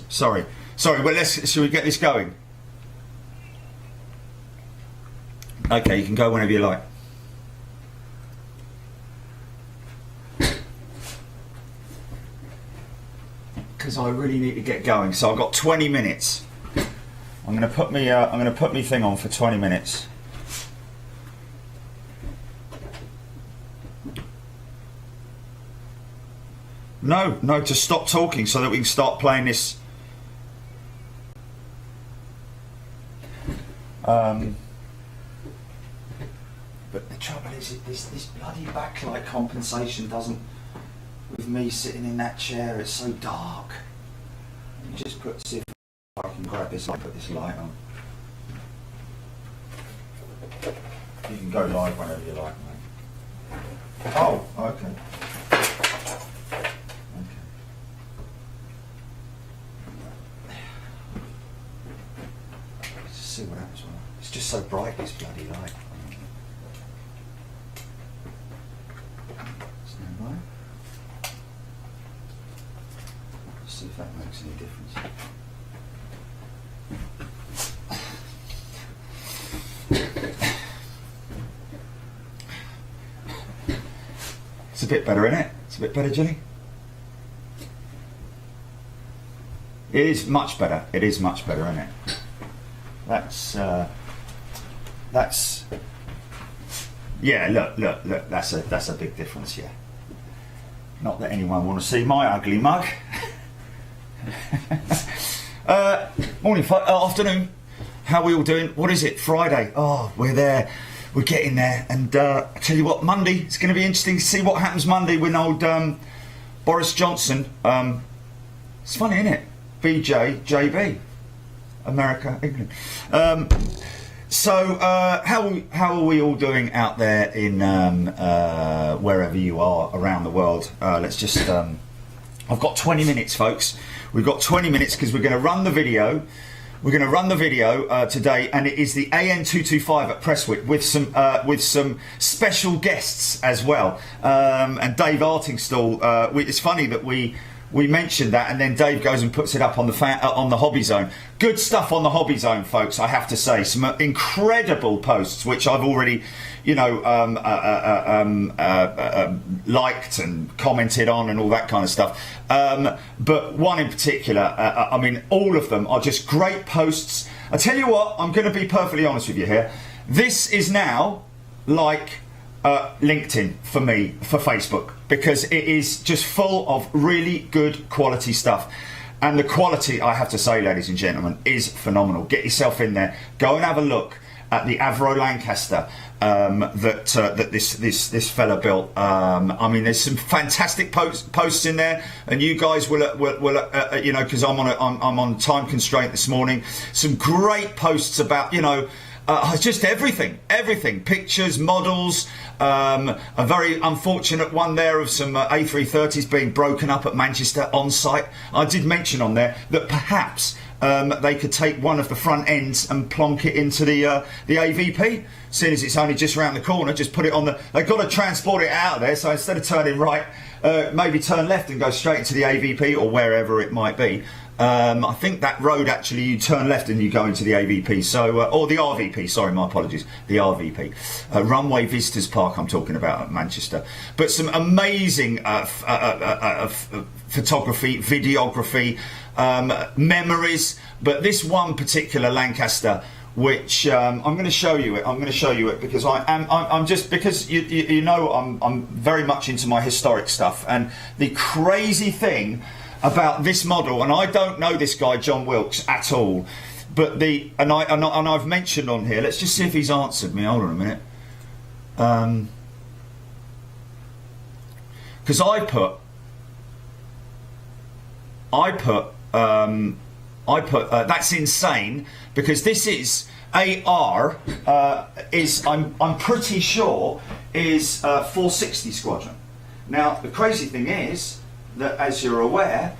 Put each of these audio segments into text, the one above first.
Sorry. Well, shall we get this going? Okay, you can go whenever you like. Because I really need to get going. So I've got 20 minutes. I'm going to put me thing on for 20 minutes. No, to stop talking so that we can start playing this. But the trouble is, this bloody backlight compensation doesn't. With me sitting in that chair, it's so dark. Let me just see if I can grab this. I'll put this light on. You can go live whenever you like, mate. Oh, okay. Let's just see what happens. It's just so bright, this bloody light. Stand by. Let's see if that makes any difference. It's a bit better, isn't it? It's a bit better, Jenny. It is much better. It is much better, isn't it? That's. Yeah. Look. That's a big difference. Yeah. Not that anyone want to see my ugly mug. Morning, afternoon. How are we all doing? What is it? Friday. Oh, we're there. We're getting there. And I tell you what, Monday, it's going to be interesting to see what happens Monday with old Boris Johnson. It's funny, isn't it? JB, America, England. So how are we all doing out there in wherever you are around the world? Let's just. I've got 20 minutes, folks. We've got 20 minutes because we're going to run the video. We're going to run the video today, and it is the An-225 at Prestwick with some special guests as well. And Dave Artingstall. It's funny that we mentioned that, and then Dave goes and puts it up on the Hobby Zone. Good stuff on the Hobby Zone, folks. I have to say, some incredible posts which I've already, liked and commented on and all that kind of stuff. But one in particular, I mean, all of them are just great posts. I tell you what, I'm going to be perfectly honest with you here. This is now like LinkedIn for me, for Facebook, because it is just full of really good quality stuff. And the quality, I have to say, ladies and gentlemen, is phenomenal. Get yourself in there. Go and have a look at the Avro Lancaster that this fella built. I mean, there's some fantastic posts in there, and you guys will because I'm on time constraint this morning. Some great posts about just everything, pictures, models. A very unfortunate one there of some A330s being broken up at Manchester on site. I did mention on there that perhaps they could take one of the front ends and plonk it into the AVP, seeing as it's only just around the corner. Just put it on they've got to transport it out of there, so instead of turning right, maybe turn left and go straight into the AVP or wherever it might be. I think that road, actually, you turn left and you go into the AVP, or the RVP, sorry, my apologies, the RVP. Runway Visitors Park I'm talking about at Manchester. But some amazing photography, videography, memories. But this one particular Lancaster, which I'm going to show you it, because I'm just, because you know I'm very much into my historic stuff, and the crazy thing about this model, and I don't know this guy John Wilkes at all, but I've mentioned on here. Let's just see if he's answered me. Hold on a minute, because I put that's insane, because this is AR is I'm pretty sure is 460 Squadron. Now the crazy thing is that, as you're aware,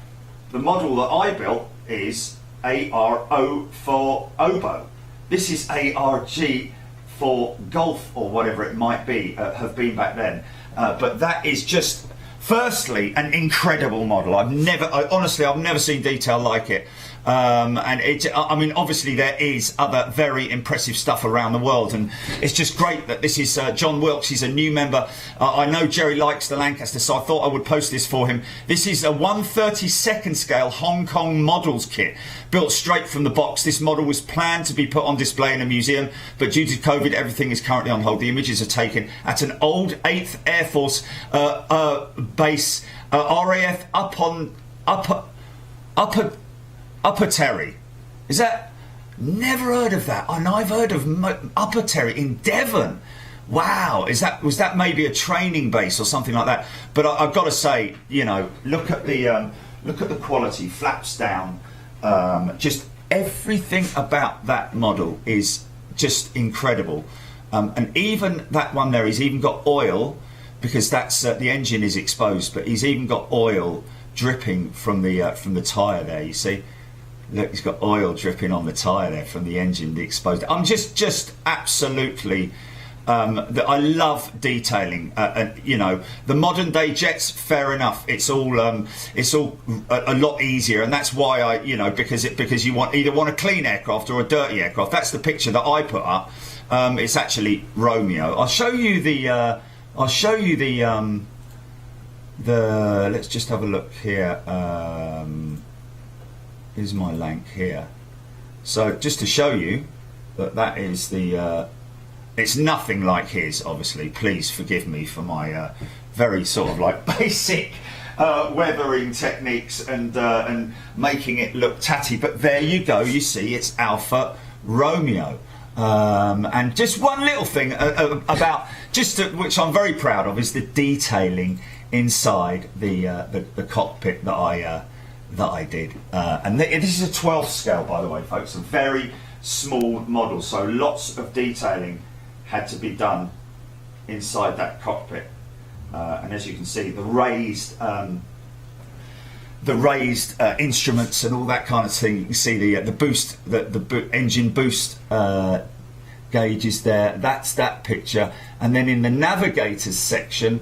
the model that I built is ARO for oboe. This is ARG for golf, or whatever it might be, have been back then. But that is just Firstly, an incredible model. Honestly, I've never seen detail like it. And I mean, obviously there is other very impressive stuff around the world, and it's just great that this is John Wilkes. He's a new member. I know Jerry likes the Lancaster, so I thought I would post this for him. This is a 1/32 scale Hong Kong models kit, built straight from the box. This model was planned to be put on display in a museum, but due to COVID, everything is currently on hold. The images are taken at an old 8th Air Force base, RAF Upper Terry. Is that? Never heard of that. And I've heard of Upper Terry in Devon. Wow. Was that maybe a training base or something like that? But I've got to say, you know, look at the quality. Flaps down. Just everything about that model is just incredible. And even that one there, he's even got oil, because that's the engine is exposed, but he's even got oil dripping from the tyre there. You see. Look, he's got oil dripping on the tyre there from the engine, the exposed. I'm just absolutely. I love detailing. You know, the modern day jets. Fair enough. It's all a lot easier, and that's why because you either want a clean aircraft or a dirty aircraft. That's the picture that I put up. It's actually Romeo. I'll show you the. Let's just have a look here. Here's my Lanc here. So just to show you that is the it's nothing like his, obviously. Please forgive me for my very sort of like basic weathering techniques and making it look tatty, but there you go. You see, it's Alfa Romeo. And just one little thing about which I'm very proud of, is the detailing inside the cockpit that I did. And this is a 12th scale, by the way, folks, a very small model, so lots of detailing had to be done inside that cockpit. And as you can see, the raised instruments and all that kind of thing. You can see the boost, the engine boost gauges there. That's that picture. And then in the navigators section,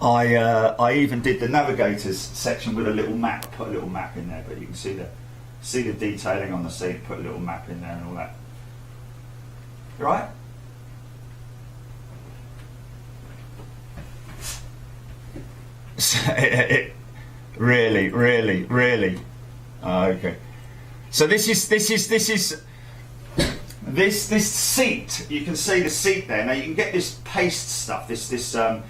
I even did the navigators section with a little map. Put a little map in there, but you can see the detailing on the seat. Put a little map in there and all that. You right? Really. Okay. So this seat. You can see the seat there. Now you can get this paste stuff. It's a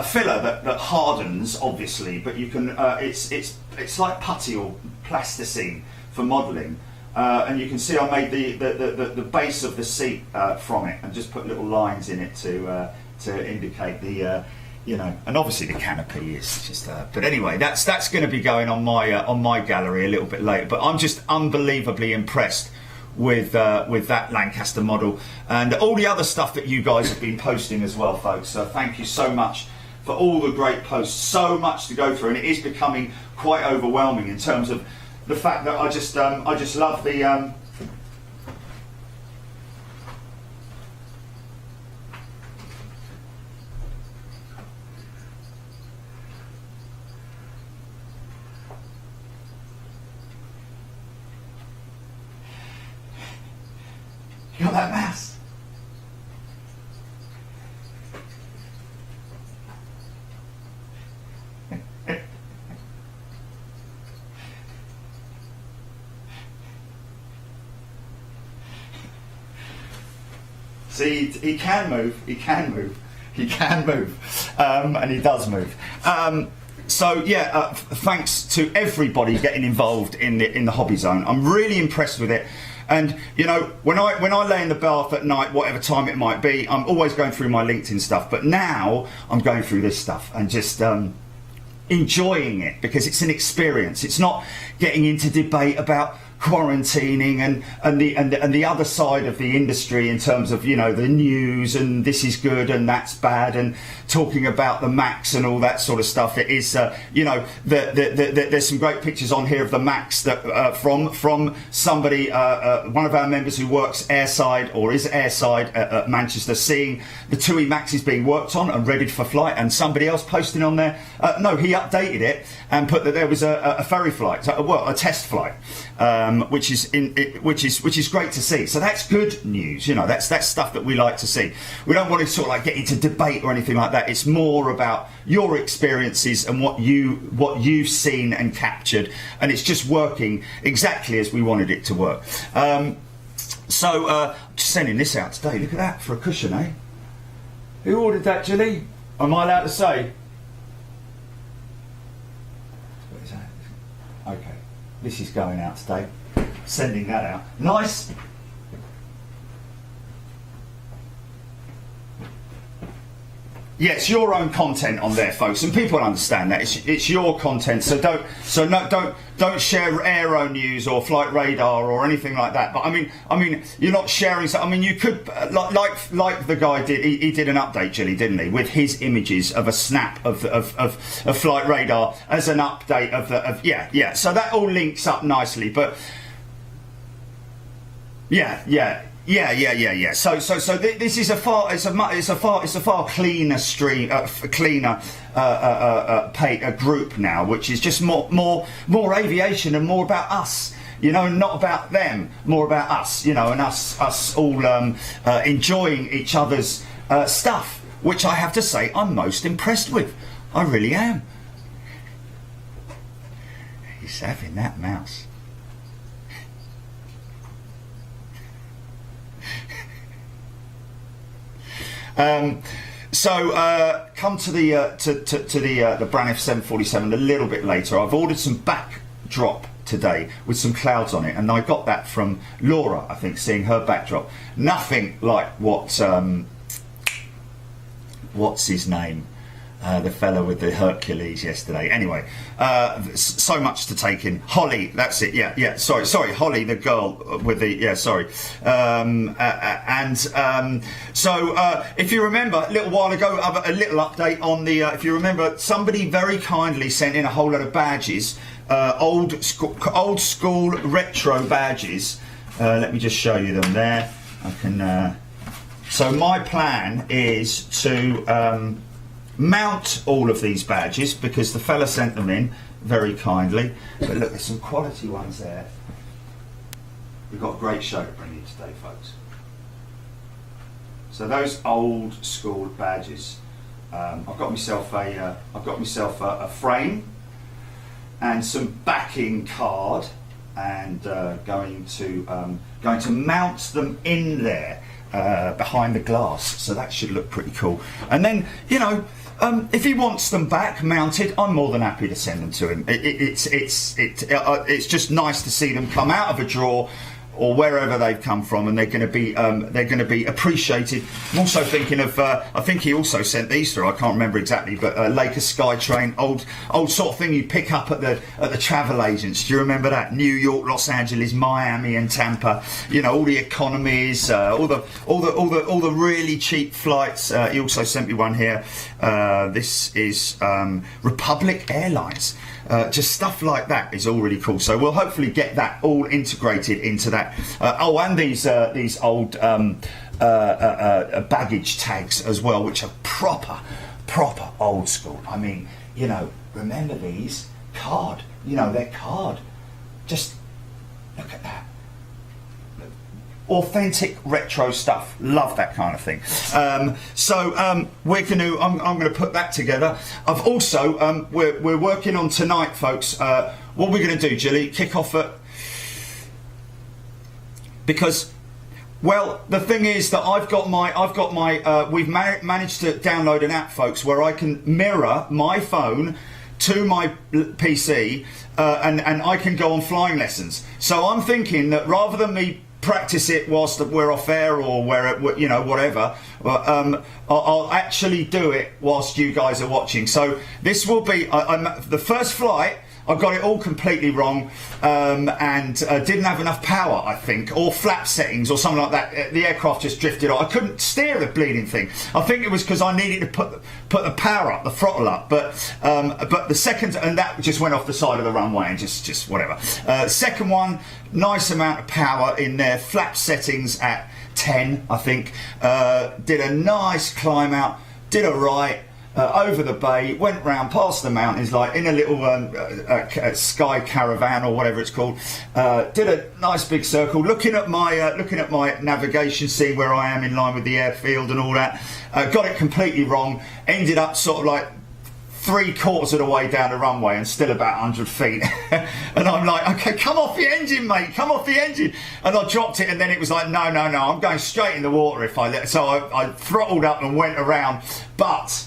filler that hardens, obviously, but you can. It's like putty or plasticine for modelling, and you can see I made the base of the seat from it, and just put little lines in it to indicate the. And obviously the canopy is just. But anyway, that's going to be going on my gallery a little bit later. But I'm just unbelievably impressed with that Lancaster model and all the other stuff that you guys have been posting as well, folks. So thank you so much for all the great posts. So much to go through, and it is becoming quite overwhelming in terms of the fact that I just love the. You got that mast? See, he can move, and he does move. So yeah, thanks to everybody getting involved in the hobby zone. I'm really impressed with it. And when I lay in the bath at night, whatever time it might be, I'm always going through my LinkedIn stuff. But now I'm going through this stuff and just enjoying it, because it's an experience. It's not getting into debate about quarantining and the other side of the industry in terms of, you know, the news and this is good and that's bad and talking about the Max and all that sort of stuff. It is, you know, there's some great pictures on here of the Max that from somebody, one of our members who works airside or is airside at Manchester, seeing the TUI Maxes being worked on and ready for flight, and somebody else posting on there. No, he updated it and put that there was a ferry flight, well, a test flight. Which is great to see. So that's good news. You know, that's stuff that we like to see. We don't want to sort of like get into debate or anything like that. It's more about your experiences and what you've seen and captured, and it's just working exactly as we wanted it to work. So just sending this out today. Look at that for a cushion, eh? Who ordered that, Julie? Am I allowed to say? What is that? Okay. This is going out today. Sending that out. Nice. Yeah, it's your own content on there, folks, and people understand that it's your content. So don't share Aero News or Flight Radar or anything like that. But I mean, you're not sharing. I mean, you could like the guy did. He did an update, Jilly, didn't he, with his images of a snap of Flight Radar as an update of yeah. So that all links up nicely. But yeah. So this is a far cleaner stream, cleaner group now, which is just more aviation and more about us. You know, not about them, more about us. You know, and us all enjoying each other's stuff, which I have to say I'm most impressed with. I really am. He's having that mouse. Come to the Braniff 747 a little bit later. I've ordered some backdrop today with some clouds on it, and I got that from Laura, I think, seeing her backdrop. Nothing like what's his name? The fella with the Hercules yesterday. Anyway, so much to take in. Holly, that's it. Yeah. Sorry. Holly, the girl with the if you remember a little while ago, a little update on the. If you remember, somebody very kindly sent in a whole lot of badges, old school retro badges. Let me just show you them there. I can. So my plan is to. Mount all of these badges because the fella sent them in very kindly. But look, there's some quality ones there. We've got a great show to bring you today, folks. So those old school badges. I've got myself a frame and some backing card, and going to mount them in there behind the glass. So that should look pretty cool. And then, you know. If he wants them back mounted, I'm more than happy to send them to him. It's just nice to see them come out of a drawer or wherever they've come from, and they're going to be appreciated. I'm also thinking of I think he also sent these through. I can't remember exactly, but Lakers Skytrain, old sort of thing you pick up at the travel agents. Do you remember that? New York, Los Angeles, Miami, and Tampa. You know, all the economies, all the really cheap flights. He also sent me one here. This is Republic Airlines. Just stuff like that is all really cool. So we'll hopefully get that all integrated into that. And these old baggage tags as well, which are proper old school. I mean, you know, remember these? Card. You know, they're card. Just look at that. Authentic retro stuff. Love that kind of thing. We're going to. I'm going to put that together. I've also we're working on tonight, folks. What we're going to do, Jilly, kick off at, because, well, the thing is that I've got my. We've managed to download an app, folks, where I can mirror my phone to my PC, and I can go on flying lessons. So I'm thinking that rather than me practice it whilst we're off air or where, you know, whatever, I'll actually do it whilst you guys are watching. So this will be the first flight. I got it all completely wrong, and didn't have enough power, I think, or flap settings or something like that. The aircraft just drifted off. I couldn't steer the bleeding thing. I think it was because I needed to put the power up, the throttle up. But the second, and that just went off the side of the runway and just whatever. Second one, nice amount of power in there. Flap settings at 10, I think. Did a nice climb out. Did a right. Over the bay, went round past the mountains, like in a little sky caravan or whatever it's called. Did a nice big circle, looking at my navigation, seeing where I am in line with the airfield and all that. Got it completely wrong. Ended up sort of like 3/4 of the way down the runway and still about 100 feet. And I'm like, okay, come off the engine, mate, come off the engine. And I dropped it, and then it was like, no, I'm going straight in the water if I let. So I throttled up and went around, but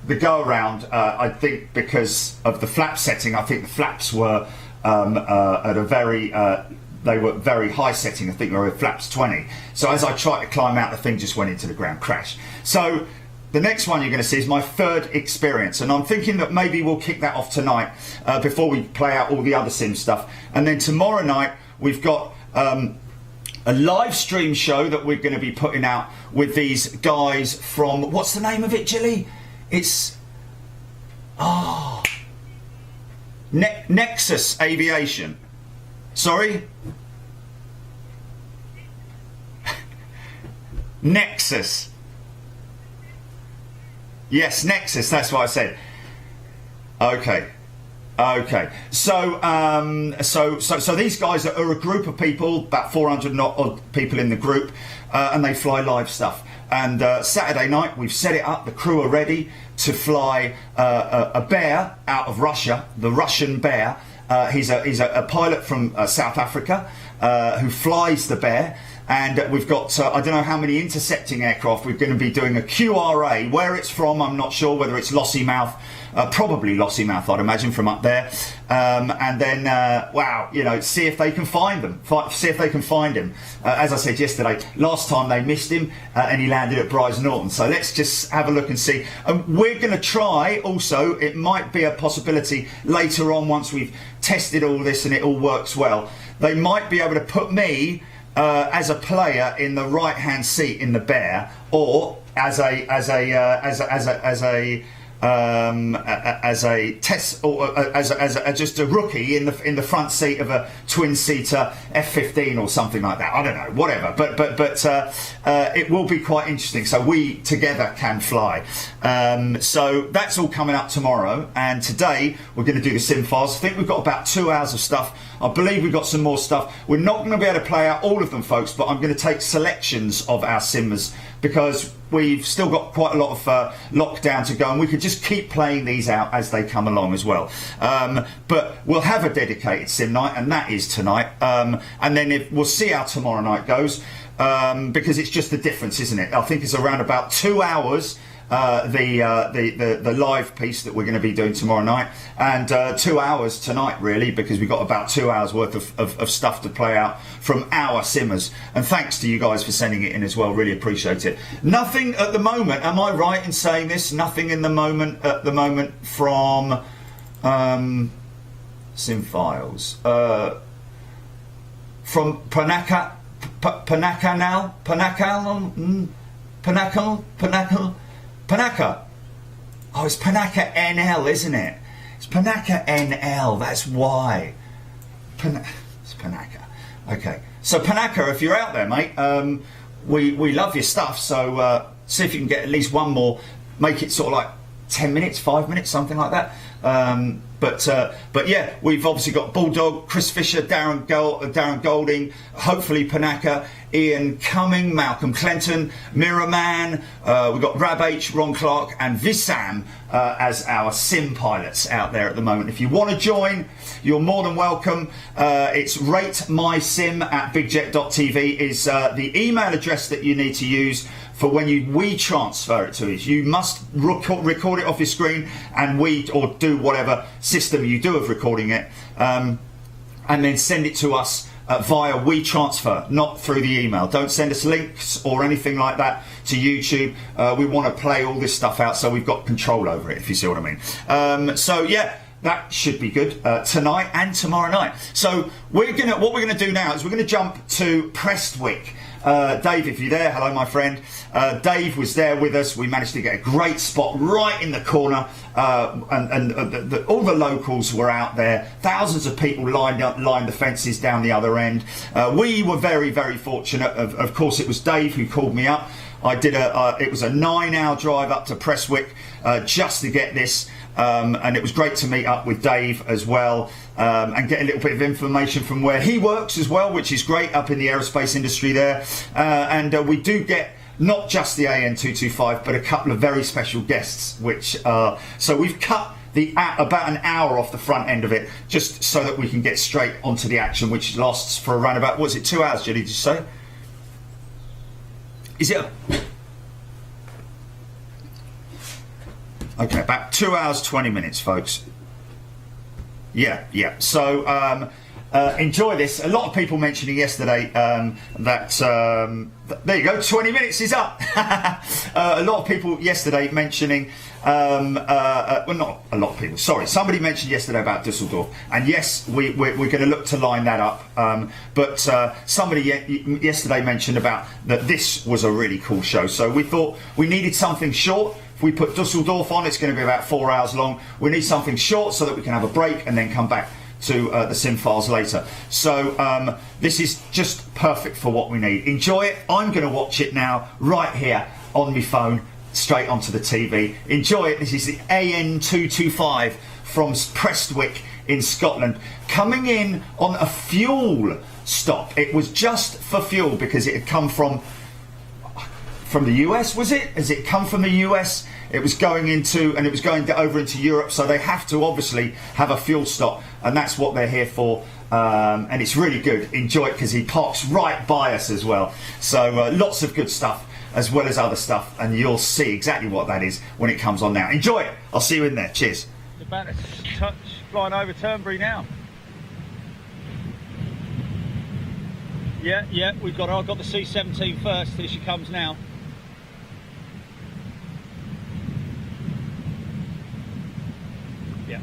the go around, I think because of the flap setting, I think the flaps were at a very, they were very high setting. I think they were at flaps 20. So as I tried to climb out, the thing just went into the ground, crash. So the next one you're going to see is my third experience, and I'm thinking that maybe we'll kick that off tonight before we play out all the other sim stuff. And then tomorrow night we've got a live stream show that we're going to be putting out with these guys from, what's the name of it, Jilly? It's Nexus Aviation. Sorry? Nexus. Yes, Nexus, that's what I said. Okay. So these guys are a group of people, about 400 odd people in the group, and they fly live stuff. And Saturday night we've set it up. The crew are ready to fly a bear out of Russia, the Russian bear. He's a pilot from South Africa who flies the bear. And we've got, I don't know how many intercepting aircraft. We're going to be doing a QRA. Where it's from, I'm not sure, whether it's Lossiemouth. Probably Lossiemouth, I'd imagine, from up there. And then, wow, you know, see if they can find them. See if they can find him. As I said yesterday, last time they missed him and he landed at Bryce Norton. So let's just have a look and see. We're going to try also, it might be a possibility later on once we've tested all this and it all works well. They might be able to put me as a player in the right-hand seat in the bear, or as a test, or as just a rookie in the front seat of a twin-seater F-15 or something like that. I don't know, whatever. But it will be quite interesting. So we together can fly. So that's all coming up tomorrow. And today we're going to do the sim files. I think we've got about 2 hours of stuff. I believe we've got some more stuff. We're not going to be able to play out all of them, folks, but I'm going to take selections of our simmers because we've still got quite a lot of lockdown to go, and we could just keep playing these out as they come along as well. But we'll have a dedicated sim night, and that is tonight. And then we'll see how tomorrow night goes, because it's just the difference, isn't it? I think it's around about 2 hours. The live piece that we're going to be doing tomorrow night, and 2 hours tonight, really, because we've got about 2 hours worth of stuff to play out from our simmers. And thanks to you guys for sending it in as well, really appreciate it. Nothing at the moment, am I right in saying this? Nothing in the moment at the moment from sim files from Panaka Panaka. Oh, it's Panaka NL, isn't it? It's Panaka NL, that's why. It's Panaka. Okay. So Panaka, if you're out there, mate, we love your stuff, so see if you can get at least one more. Make it sort of like 10 minutes, 5 minutes, something like that. But yeah, we've obviously got Bulldog, Chris Fisher, Darren Golding, hopefully Panaka, Ian Cumming, Malcolm Clenton, Mirror Man. We've got Rab H, Ron Clark, and Vissam as our sim pilots out there at the moment. If you want to join, you're more than welcome. It's ratemysim@bigjet.tv is the email address that you need to use for when we transfer it to us. You must record it off your screen, and or do whatever system you do of recording it, and then send it to us via WeTransfer, not through the email. Don't send us links or anything like that to YouTube. We want to play all this stuff out so we've got control over it, if you see what I mean. So yeah, that should be good tonight and tomorrow night. So what we're gonna do now is we're gonna jump to Prestwick. Dave, if you're there, hello my friend. Dave was there with us. We managed to get a great spot right in the corner, and all the locals were out there. Thousands of people lined the fences down the other end. We were very, very fortunate. Of course, it was Dave who called me up. I did it was a 9-hour drive up to Prestwick just to get this. And it was great to meet up with Dave as well, and get a little bit of information from where he works as well, which is great up in the aerospace industry there. And we do get not just the An-225, but a couple of very special guests, which so we've cut about an hour off the front end of it, just so that we can get straight onto the action, which lasts for around about, was it 2 hours, Julie, did you say? Is it? Okay, about 2 hours, 20 minutes, folks. Yeah. So enjoy this. A lot of people mentioning yesterday there you go, 20 minutes is up. A lot of people yesterday mentioning, well, not a lot of people, sorry. Somebody mentioned yesterday about Dusseldorf. And yes, we're going to look to line that up. But somebody yesterday mentioned about that this was a really cool show. So we thought we needed something short. If we put Dusseldorf on, it's going to be about 4 hours long. We need something short so that we can have a break and then come back to the sim files later. So this is just perfect for what we need. Enjoy it. I'm going to watch it now right here on my phone, straight onto the TV. Enjoy it. This is the An-225 from Prestwick in Scotland, coming in on a fuel stop. It was just for fuel because it had come from the US, was it? Has it come from the US? It was going into, and it was going over into Europe, so they have to obviously have a fuel stop, and that's what they're here for. And it's really good. Enjoy it because he parks right by us as well. So lots of good stuff as well as other stuff, and you'll see exactly what that is when it comes on now. Enjoy it. I'll see you in there. Cheers. About to touch flying over Turnberry now. Yeah, I've got the C-17 first. Here she comes now. Yeah.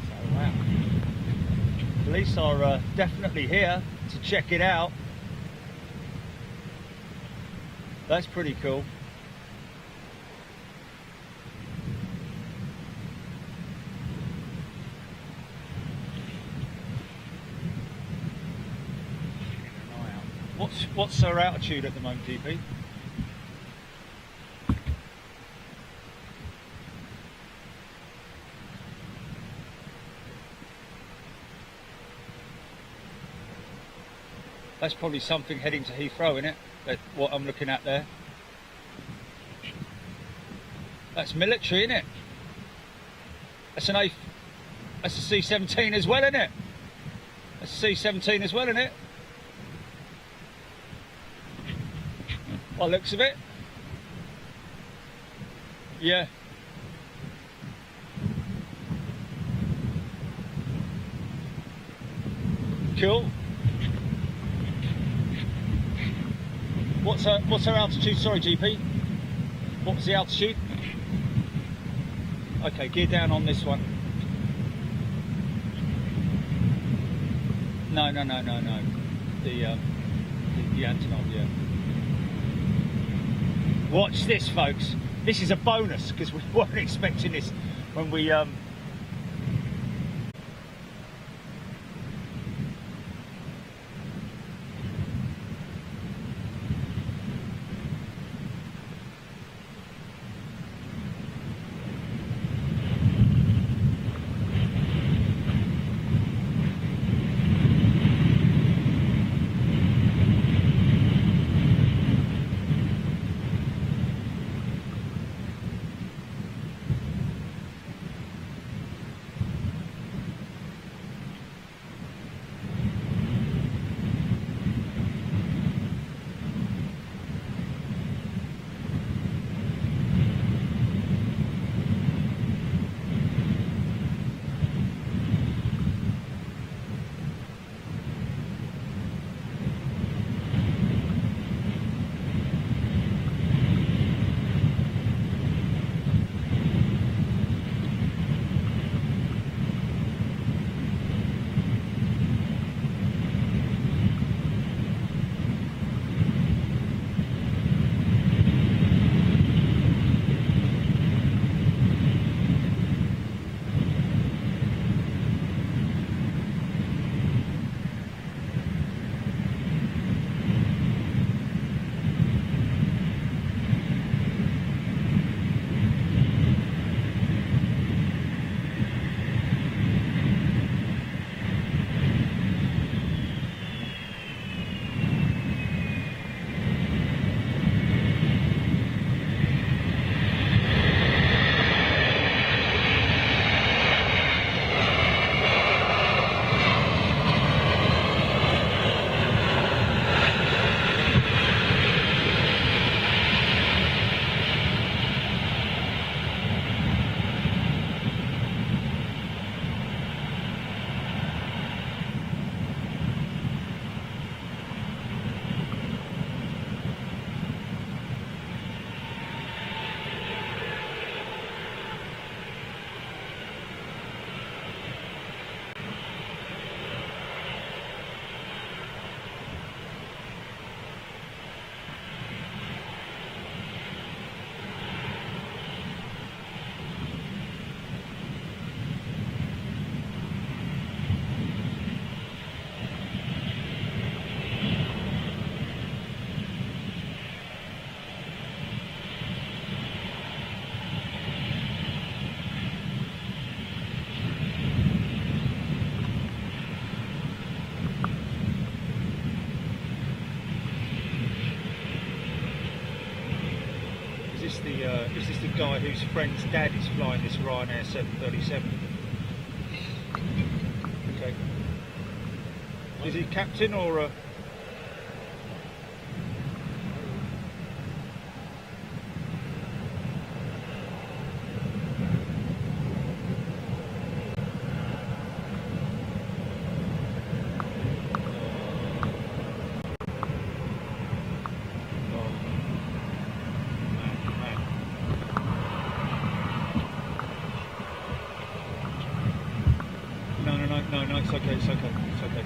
So wow. Police are definitely here to check it out. That's pretty cool. What's her altitude at the moment, DP? That's probably something heading to Heathrow, isn't it? That's what I'm looking at there. That's military, isn't it? That's a C-17 as well, isn't it? That's a C-17 as well, isn't it? By the looks of it. Yeah. Cool. What's her altitude? Sorry, GP. What was the altitude? Okay, gear down on this one. No. The Antonov, yeah. Watch this, folks. This is a bonus because we weren't expecting this when we Is this the guy whose friend's dad is flying this Ryanair 737? Okay. Is he captain or a... No, it's okay, it's okay, it's okay.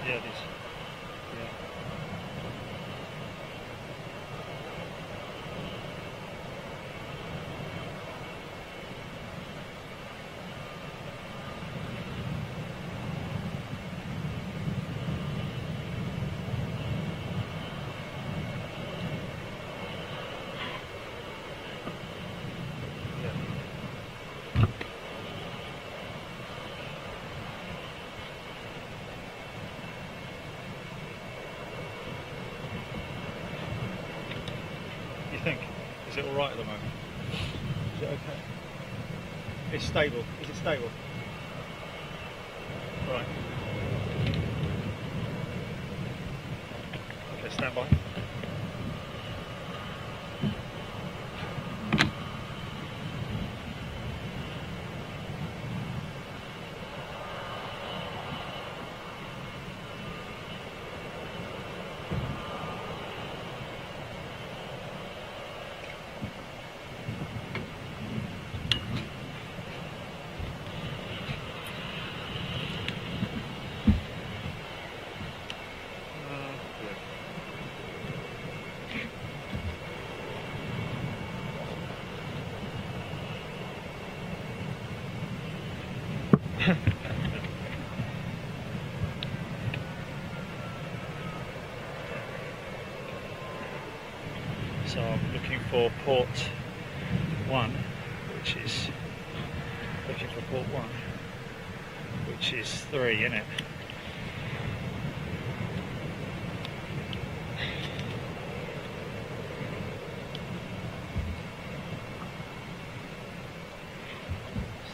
Yeah, it is. Yeah. You think? Is it all right at the moment? Is it okay? It's stable. Is it stable? Right. Okay, stand by. So I'm looking for port 1, which is looking for port 1, which is 3, isn't it?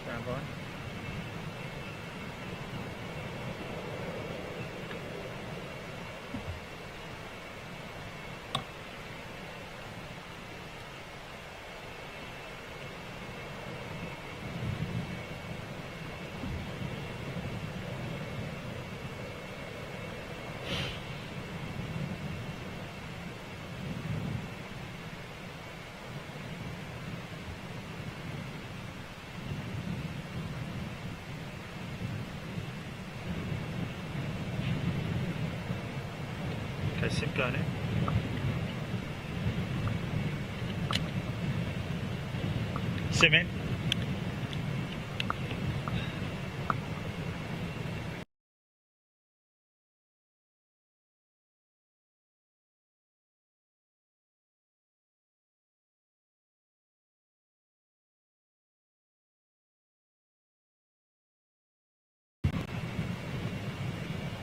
Stand by. Okay, sim going in. Sim in.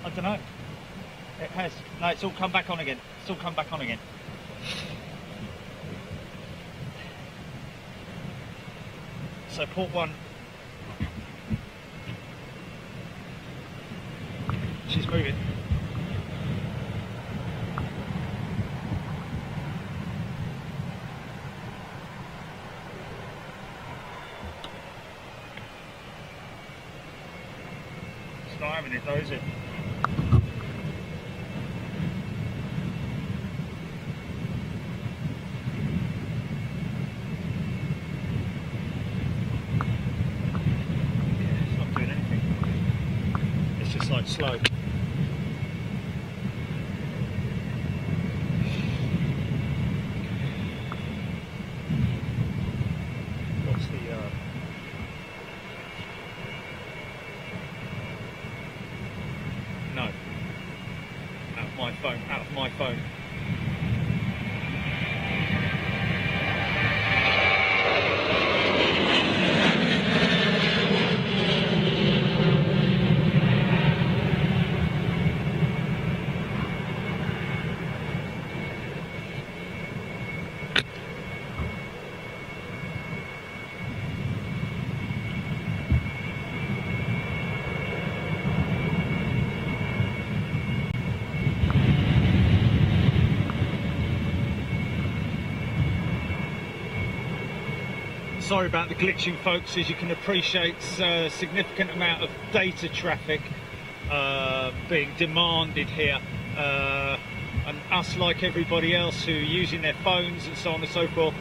I don't know. It has. No, it's all come back on again. It's all come back on again. So port 1. She's moving. It's not having it though, is it? Like slow. What's the no. Out of my phone, out of my phone. Sorry about the glitching, folks. As you can appreciate, a significant amount of data traffic being demanded here, and us, like everybody else who are using their phones and so on and so forth,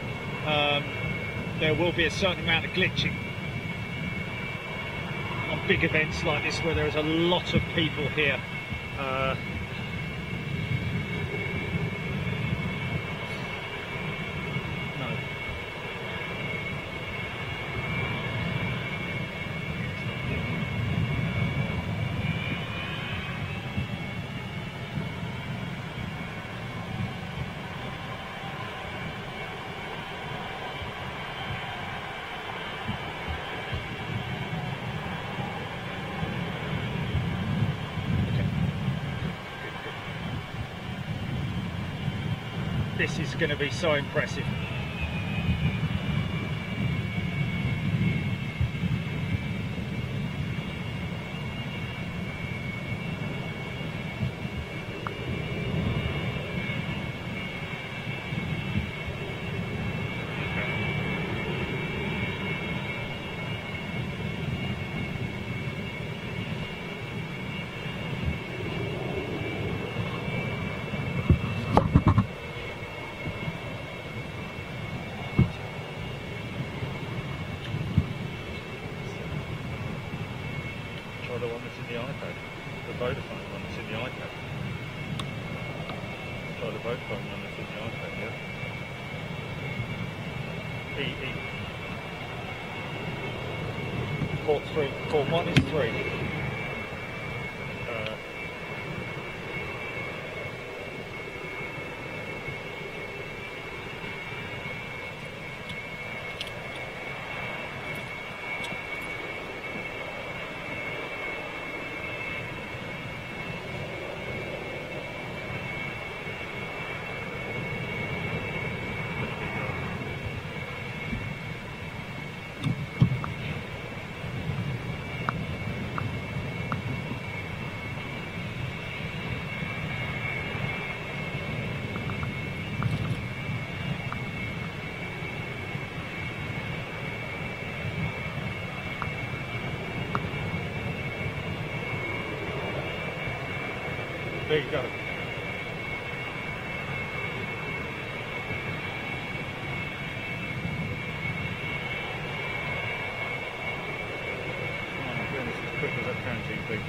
there will be a certain amount of glitching on big events like this where there is a lot of people here No. This is going to be so impressive. Try the one that's in the iPad, the Vodafone one that's in the iPad. Try the Vodafone one that's in the iPad, yeah. Port 3, port 1 is 3. There you go. Oh my goodness, as quick as that can, GP.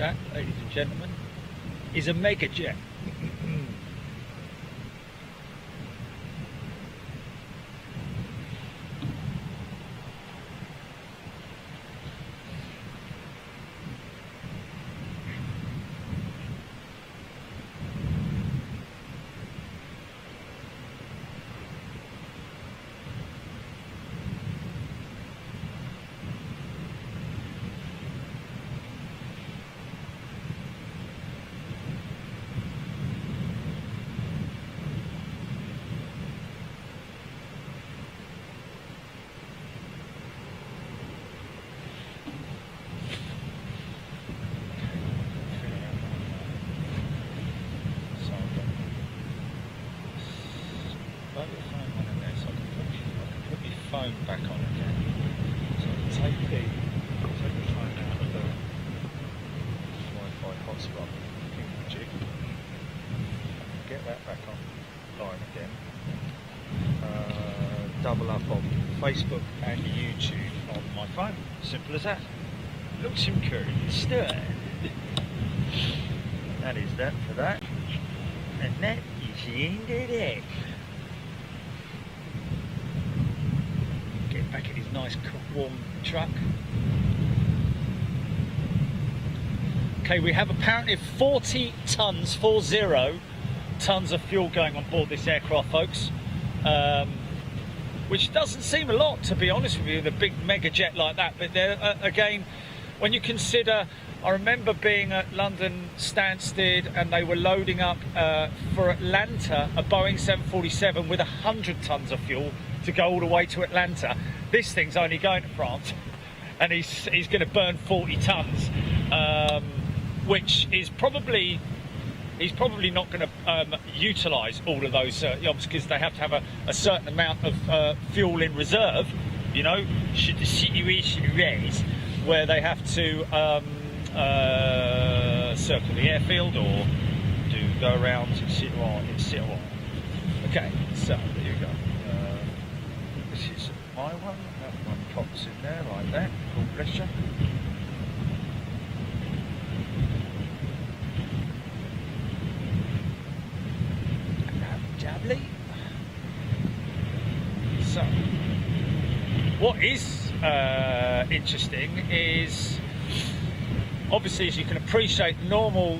That, ladies and gentlemen, is a mega jet. Phone back on again. So take the phone out of the Wi-Fi hotspot jig. Get that back online again. Double up on Facebook and YouTube on my phone. Simple as that. Looks encouraging stuff. That is that for that. And that is the end of that. Back in his nice warm truck. Okay, we have apparently 40 tons of fuel going on board this aircraft, folks, which doesn't seem a lot, to be honest with you, with a big mega jet like that. But there again, when you consider, I remember being at London Stansted and they were loading up for Atlanta a Boeing 747 with 100 tons of fuel to go all the way to Atlanta. This thing's only going to France, and he's going to burn 40 tons, which is probably not going to utilise all of those jobs, because they have to have a certain amount of fuel in reserve. You know, should the situation arise where they have to circle the airfield or go around etc. Okay, so there you go. This is my one. That one pops in there like that. God bless you. Lovely. So, what is interesting is, obviously, as you can appreciate, normal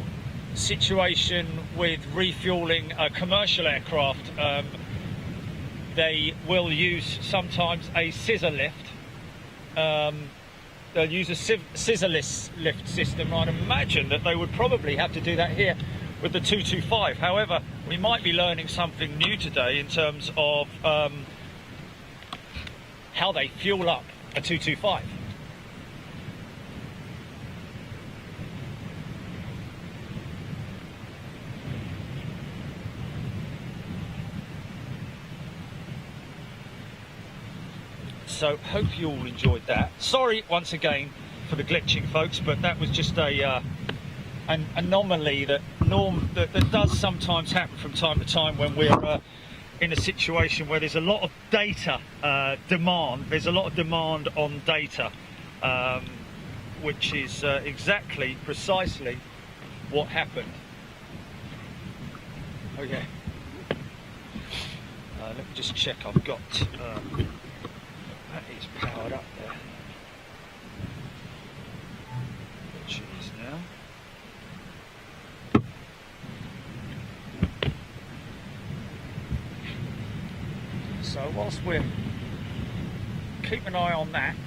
situation with refueling a commercial aircraft, they will use sometimes a scissor lift. They'll use a scissor lift system. I'd imagine that they would probably have to do that here with the 225. However, we might be learning something new today in terms of how they fuel up a 225. So hope you all enjoyed that. Sorry once again for the glitching, folks, but that was just an anomaly that does sometimes happen from time to time when we're in a situation where there's a lot of data demand. There's a lot of demand on data, which is precisely what happened. Oh yeah. Let me just check I've got... that is powered up there. Which it is now. So whilst we're keeping an eye on that,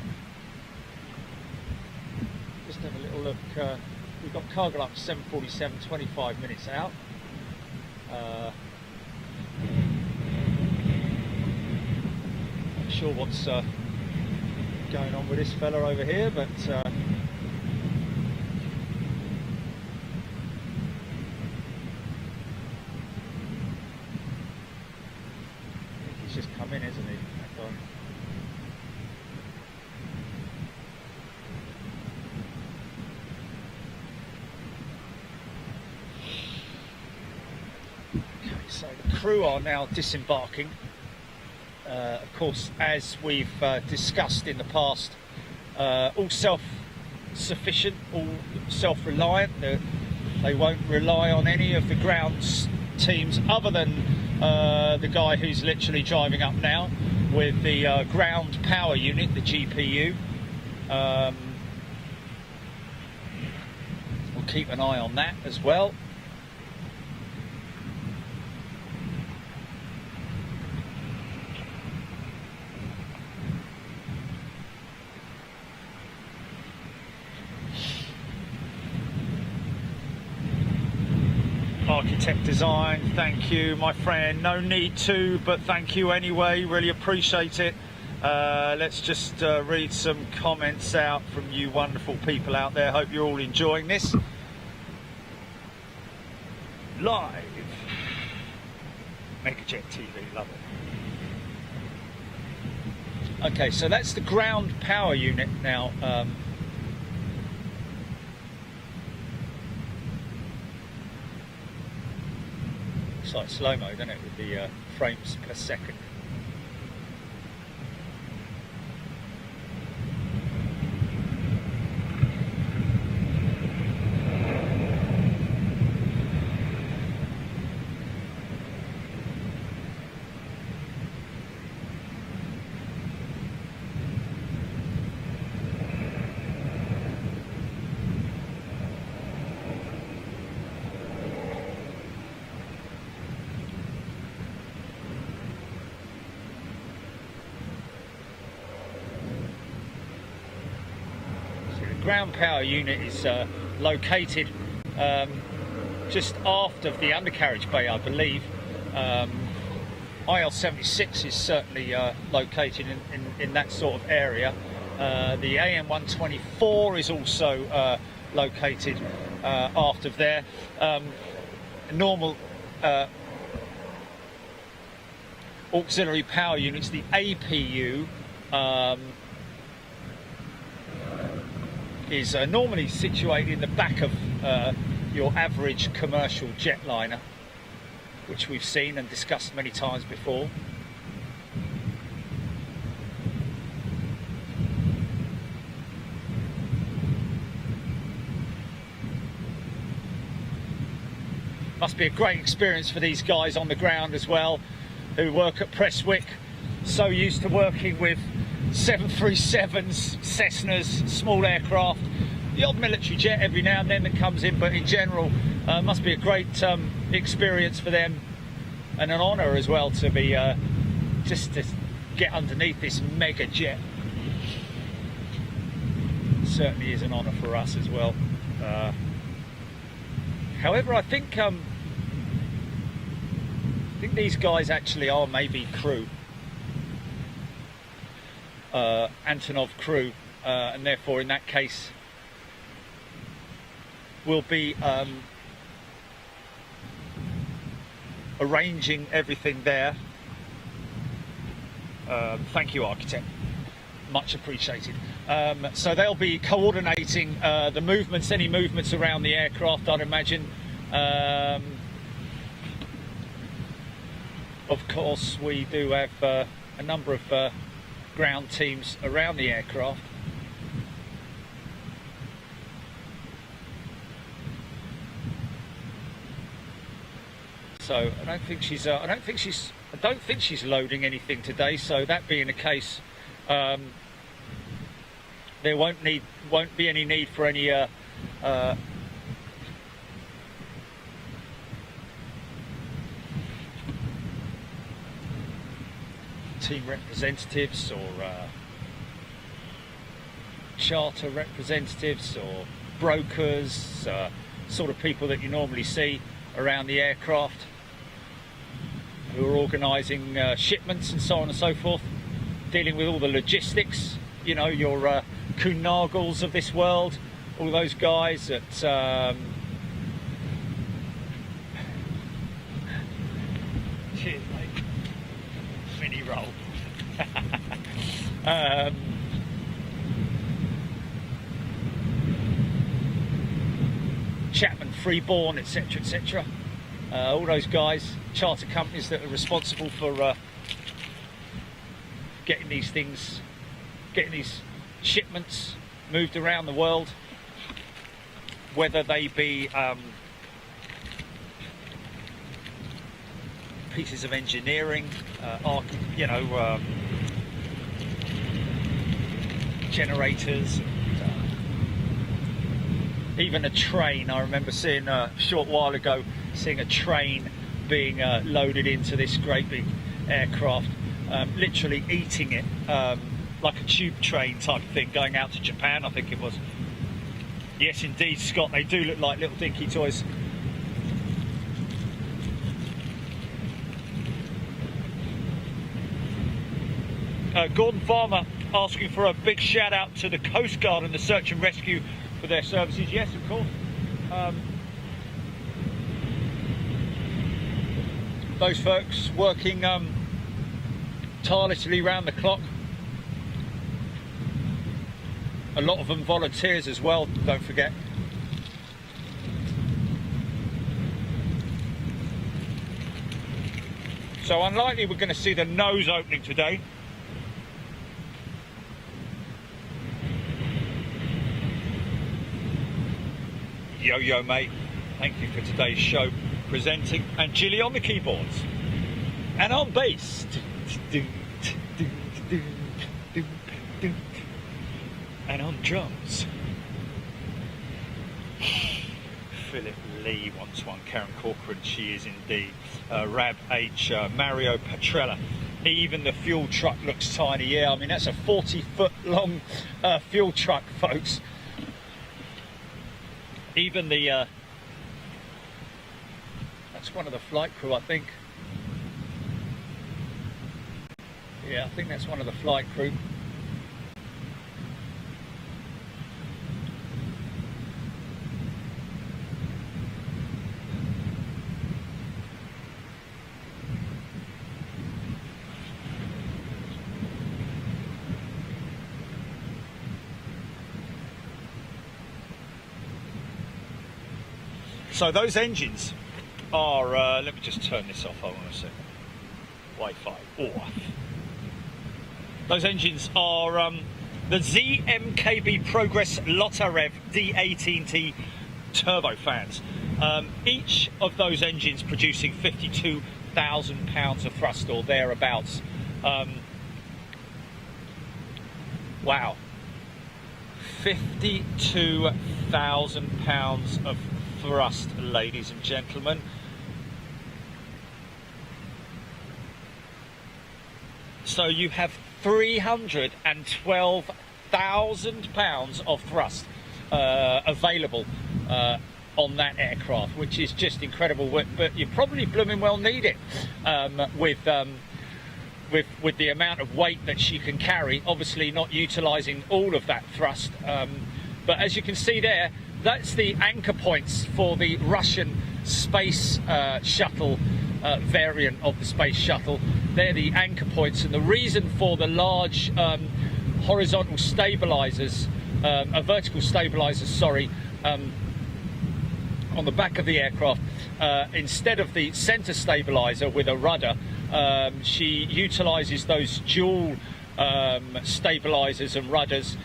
just have a little look. We've got cargo up 747, 25 minutes out. Not sure what's going on with this fella over here, but I think he's just come in, isn't he? That guy. Okay, so the crew are now disembarking. Of course, as we've discussed in the past, all self-sufficient, all self-reliant. They won't rely on any of the ground teams other than the guy who's literally driving up now with the ground power unit, the GPU. We'll keep an eye on that as well. Architect design, thank you my friend. No need to, but thank you anyway, really appreciate it. Let's just read some comments out from you wonderful people out there. Hope you're all enjoying this. Live Megajet TV, love it. Okay, so that's the ground power unit now. It's like slow-mo, doesn't it, with the frames per second. Ground power unit is located just aft of the undercarriage bay, I believe. IL-76 is certainly located in that sort of area. The An-225 is also located aft of there. Normal auxiliary power units, the APU, is normally situated in the back of your average commercial jetliner, which we've seen and discussed many times before. Must be a great experience for these guys on the ground as well, who work at Prestwick, so used to working with 737s, Cessnas, small aircraft, the odd military jet every now and then that comes in, but in general must be a great experience for them, and an honour as well to be just to get underneath this mega jet. Certainly is an honour for us as well. However, I think these guys actually are maybe crew. Antonov crew, and therefore in that case we'll be arranging everything there. Thank you, architect, much appreciated. So they'll be coordinating the movements, any movements around the aircraft, I'd imagine. Of course we do have a number of ground teams around the aircraft. So I don't think she's loading anything today. So that being the case, there won't be any need for any team representatives or charter representatives or brokers, sort of people that you normally see around the aircraft, who are organising shipments and so on and so forth, dealing with all the logistics, you know, your Kuhn Nagels of this world, all those guys at cheers mate, mini roll. Chapman Freeborn, etc, etc, all those guys, charter companies that are responsible for getting these things, getting these shipments moved around the world, whether they be pieces of engineering, generators, even a train. I remember seeing a short while ago, seeing a train being loaded into this great big aircraft, literally eating it, like a tube train type of thing, going out to Japan, I think it was. Yes, indeed, Scott, they do look like little dinky toys. Gordon Farmer asking for a big shout out to the Coast Guard and the search and rescue for their services. Yes, of course. Those folks working tirelessly round the clock. A lot of them volunteers as well, don't forget. So unlikely we're going to see the nose opening today. Yo mate, thank you for today's show presenting, and Jilly on the keyboards and on bass and on drums. Philip Lee wants one. Karen Corcoran, she is indeed. Rab H, Mario Petrella. Even the fuel truck looks tiny. Yeah, I mean that's a 40-foot long fuel truck, folks. Even the that's one of the flight crew, I think. Yeah, I think that's one of the flight crew. So those engines are, let me just turn this off, hold on a second. Wi-Fi off. Those engines are the ZMKB Progress Lotarev D18T turbofans. Each of those engines producing 52,000 pounds of thrust or thereabouts. Wow. 52,000 pounds of thrust, ladies and gentlemen. So you have 312,000 pounds of thrust available on that aircraft, which is just incredible. But you probably blooming well need it with the amount of weight that she can carry. Obviously not utilising all of that thrust, but as you can see there, that's the anchor points for the Russian space shuttle variant of the space shuttle. They're the anchor points, and the reason for the large horizontal stabilizers, vertical stabilizers, sorry, on the back of the aircraft, instead of the center stabilizer with a rudder, she utilizes those dual stabilizers and rudders,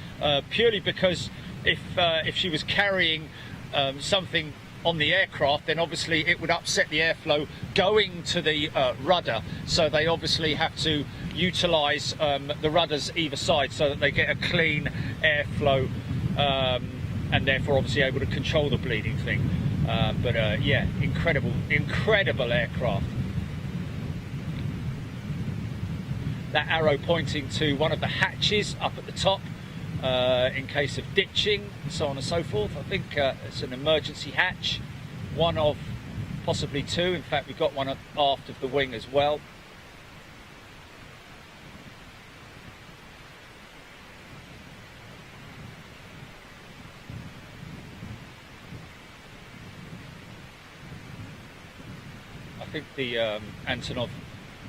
purely because if she was carrying something on the aircraft, then obviously it would upset the airflow going to the rudder, so they obviously have to utilize the rudders either side so that they get a clean airflow, and therefore obviously able to control the bleeding thing. But yeah, incredible aircraft. That arrow pointing to one of the hatches up at the top, in case of ditching and so on and so forth. I think it's an emergency hatch, one of possibly two. In fact, we've got one aft of the wing as well. I think the Antonov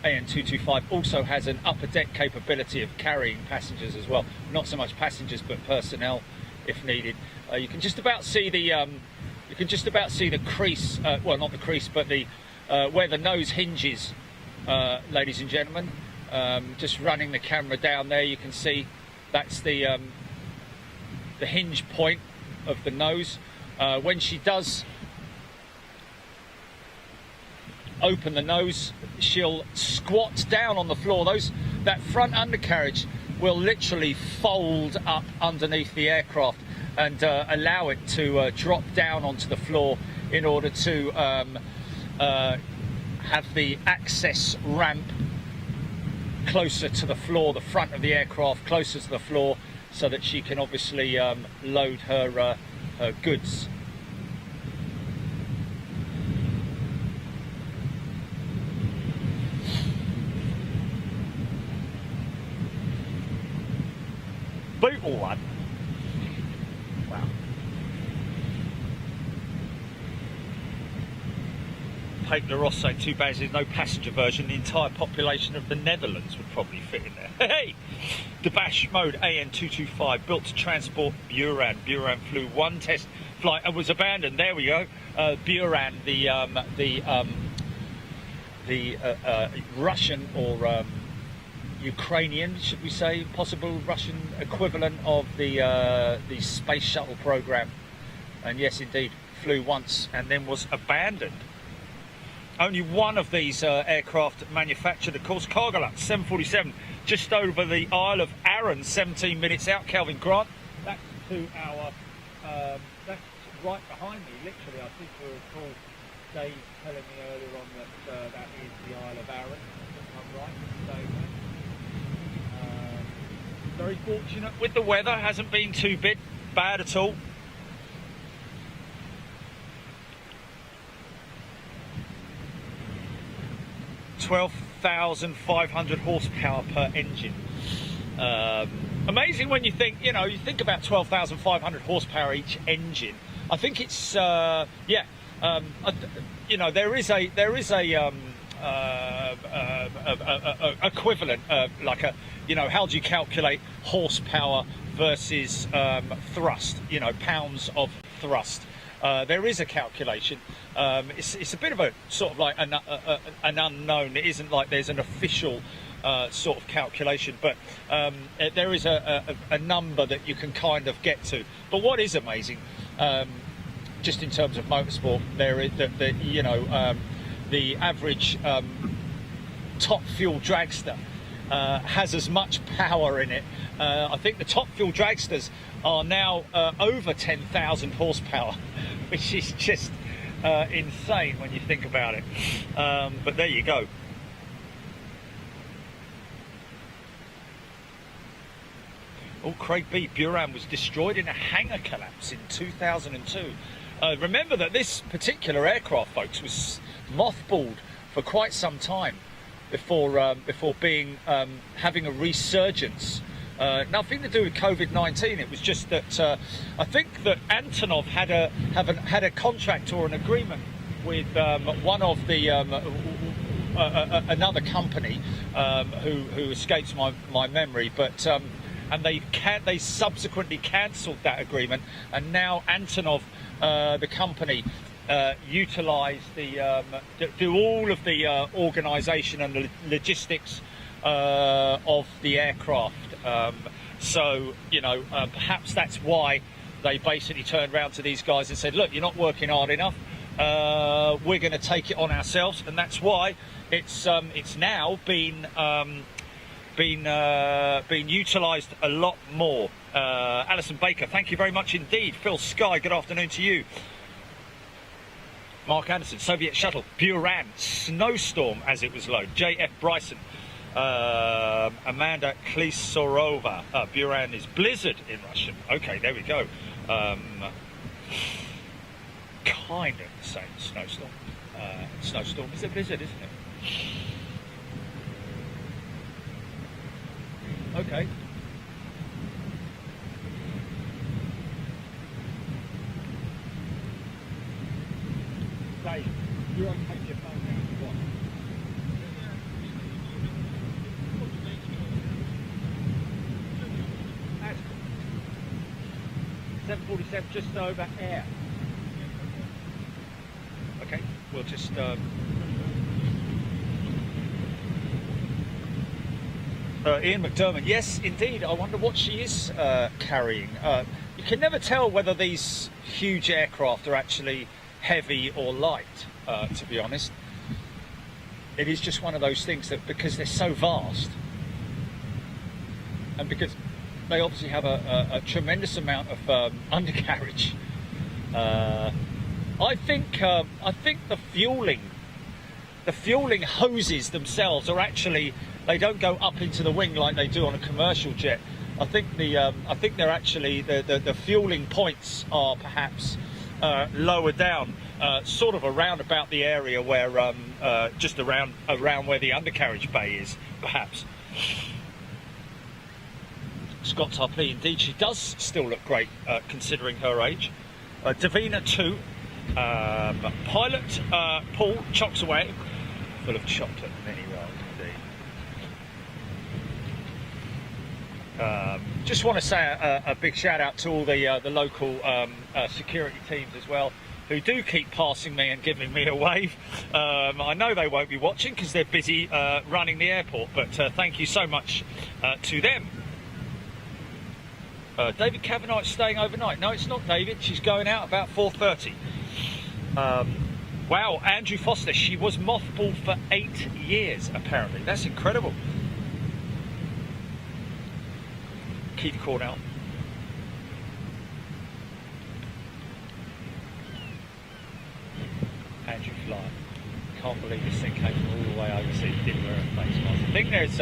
An-225 also has an upper deck capability of carrying passengers as well. Not so much passengers, but personnel if needed. You can just about see the crease. Well, not the crease, but the where the nose hinges, ladies and gentlemen. Just running the camera down there, you can see that's the hinge point of the nose. When she does open the nose, she'll squat down on the floor. That front undercarriage will literally fold up underneath the aircraft and allow it to drop down onto the floor in order to have the access ramp closer to the floor, the front of the aircraft closer to the floor, so that she can obviously load her goods. Beautiful one. Wow. Pape La Rosse saying too bad there's no passenger version. The entire population of the Netherlands would probably fit in there. Hey! The Bash mode An-225 built to transport Buran. Buran flew one test flight and was abandoned. There we go. Buran, the Russian or Ukrainian, should we say, possible Russian equivalent of the space shuttle program, and yes, indeed, flew once and then was abandoned. Only one of these aircraft manufactured, of course, Cargolux 747, just over the Isle of Arran, 17 minutes out. Calvin Grant, that's to our, that's right behind me, literally. I think we'll recall Dave telling me earlier on that that is the Isle of Arran. I think I'm right in saying that. Very fortunate with the weather, hasn't been too bad at all. $12,500 horsepower per engine. Amazing when you think, you think about 12,500 horsepower each engine. I think it's there is a equivalent, like a, how do you calculate horsepower versus thrust, pounds of thrust. There is a calculation. It's a bit of a sort of like an unknown. It isn't like there's an official sort of calculation, but there is a number that you can kind of get to. But what is amazing, just in terms of motorsport, there is the average top fuel dragster has as much power in it. I think the top fuel dragsters are now over 10,000 horsepower, which is just insane when you think about it. But there you go. Oh, Craig B. Buran was destroyed in a hangar collapse in 2002. Remember that this particular aircraft, folks, was mothballed for quite some time before being having a resurgence. Nothing to do with COVID-19. It was just that I think that Antonov had a contract or an agreement with one of the another company who escapes my memory, but and they subsequently cancelled that agreement, and now Antonov, the company, utilise do all of the organisation and the logistics of the aircraft. So perhaps that's why they basically turned around to these guys and said, look, you're not working hard enough, we're going to take it on ourselves, and that's why it's now been utilised a lot more. Alison Baker, thank you very much indeed. Phil Sky, good afternoon to you. Mark Anderson, Soviet shuttle, Buran, snowstorm as it was low. JF Bryson, Amanda Klisorova, Buran is blizzard in Russian. Okay, there we go. Kind of the same, snowstorm. Snowstorm is a blizzard, isn't it? Okay. Dave, you're on take your phone now if you want. 747 just over air. Okay, we'll just Ian McDermott, yes, indeed. I wonder what she is carrying. You can never tell whether these huge aircraft are actually heavy or light, to be honest. It is just one of those things that, because they're so vast, and because they obviously have a tremendous amount of undercarriage, I think the fueling hoses themselves are actually, they don't go up into the wing like they do on a commercial jet. I think they're actually, the fueling points are perhaps lower down, sort of around about the area where just around where the undercarriage bay is, perhaps. Scott Tarpley, indeed, she does still look great considering her age. Davina 2, pilot Paul chocks away, full of chocolate mini roll indeed. Just want to say a big shout out to all the local security teams as well, who do keep passing me and giving me a wave. I know they won't be watching because they're busy running the airport, but thank you so much to them. David Kavanagh is staying overnight. No, it's not David. She's going out about 4:30. Wow, Andrew Foster. She was mothballed for 8 years, apparently. That's incredible. Keith Cornell. Andrew Fly. Can't believe this thing came all the way overseas. Didn't wear a face mask. I think there's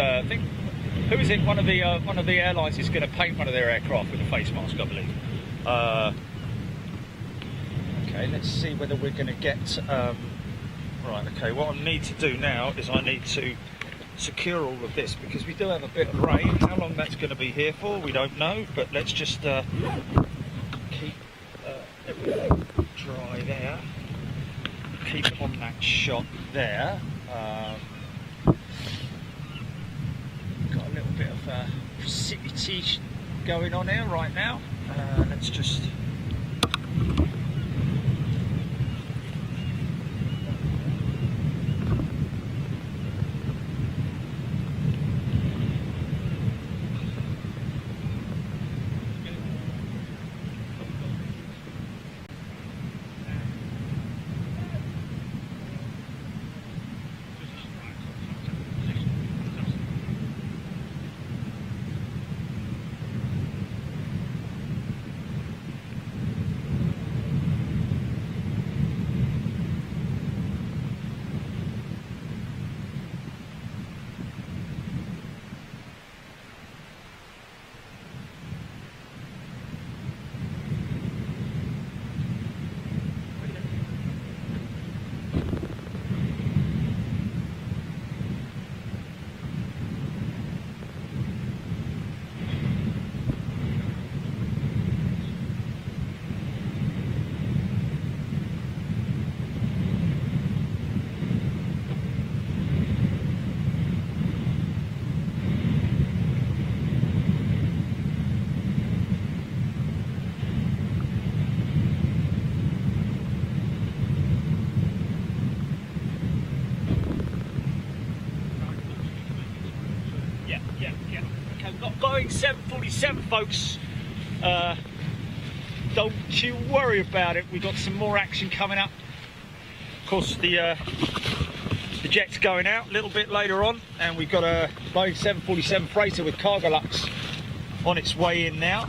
who is it? One of the airlines is going to paint one of their aircraft with a face mask, I believe. Okay, let's see whether we're going to get. Right. Okay. What I need to do now is I need to secure all of this because we do have a bit of rain. How long that's going to be here for, we don't know. But let's just keep everything dry there. Keep it on that shot there. Got a little bit of precipitation going on here right now. Let's just Boeing 747, folks. Don't you worry about it. We've got some more action coming up. Of course, the jet's going out a little bit later on, and we've got a Boeing 747 freighter with cargo lux on its way in now.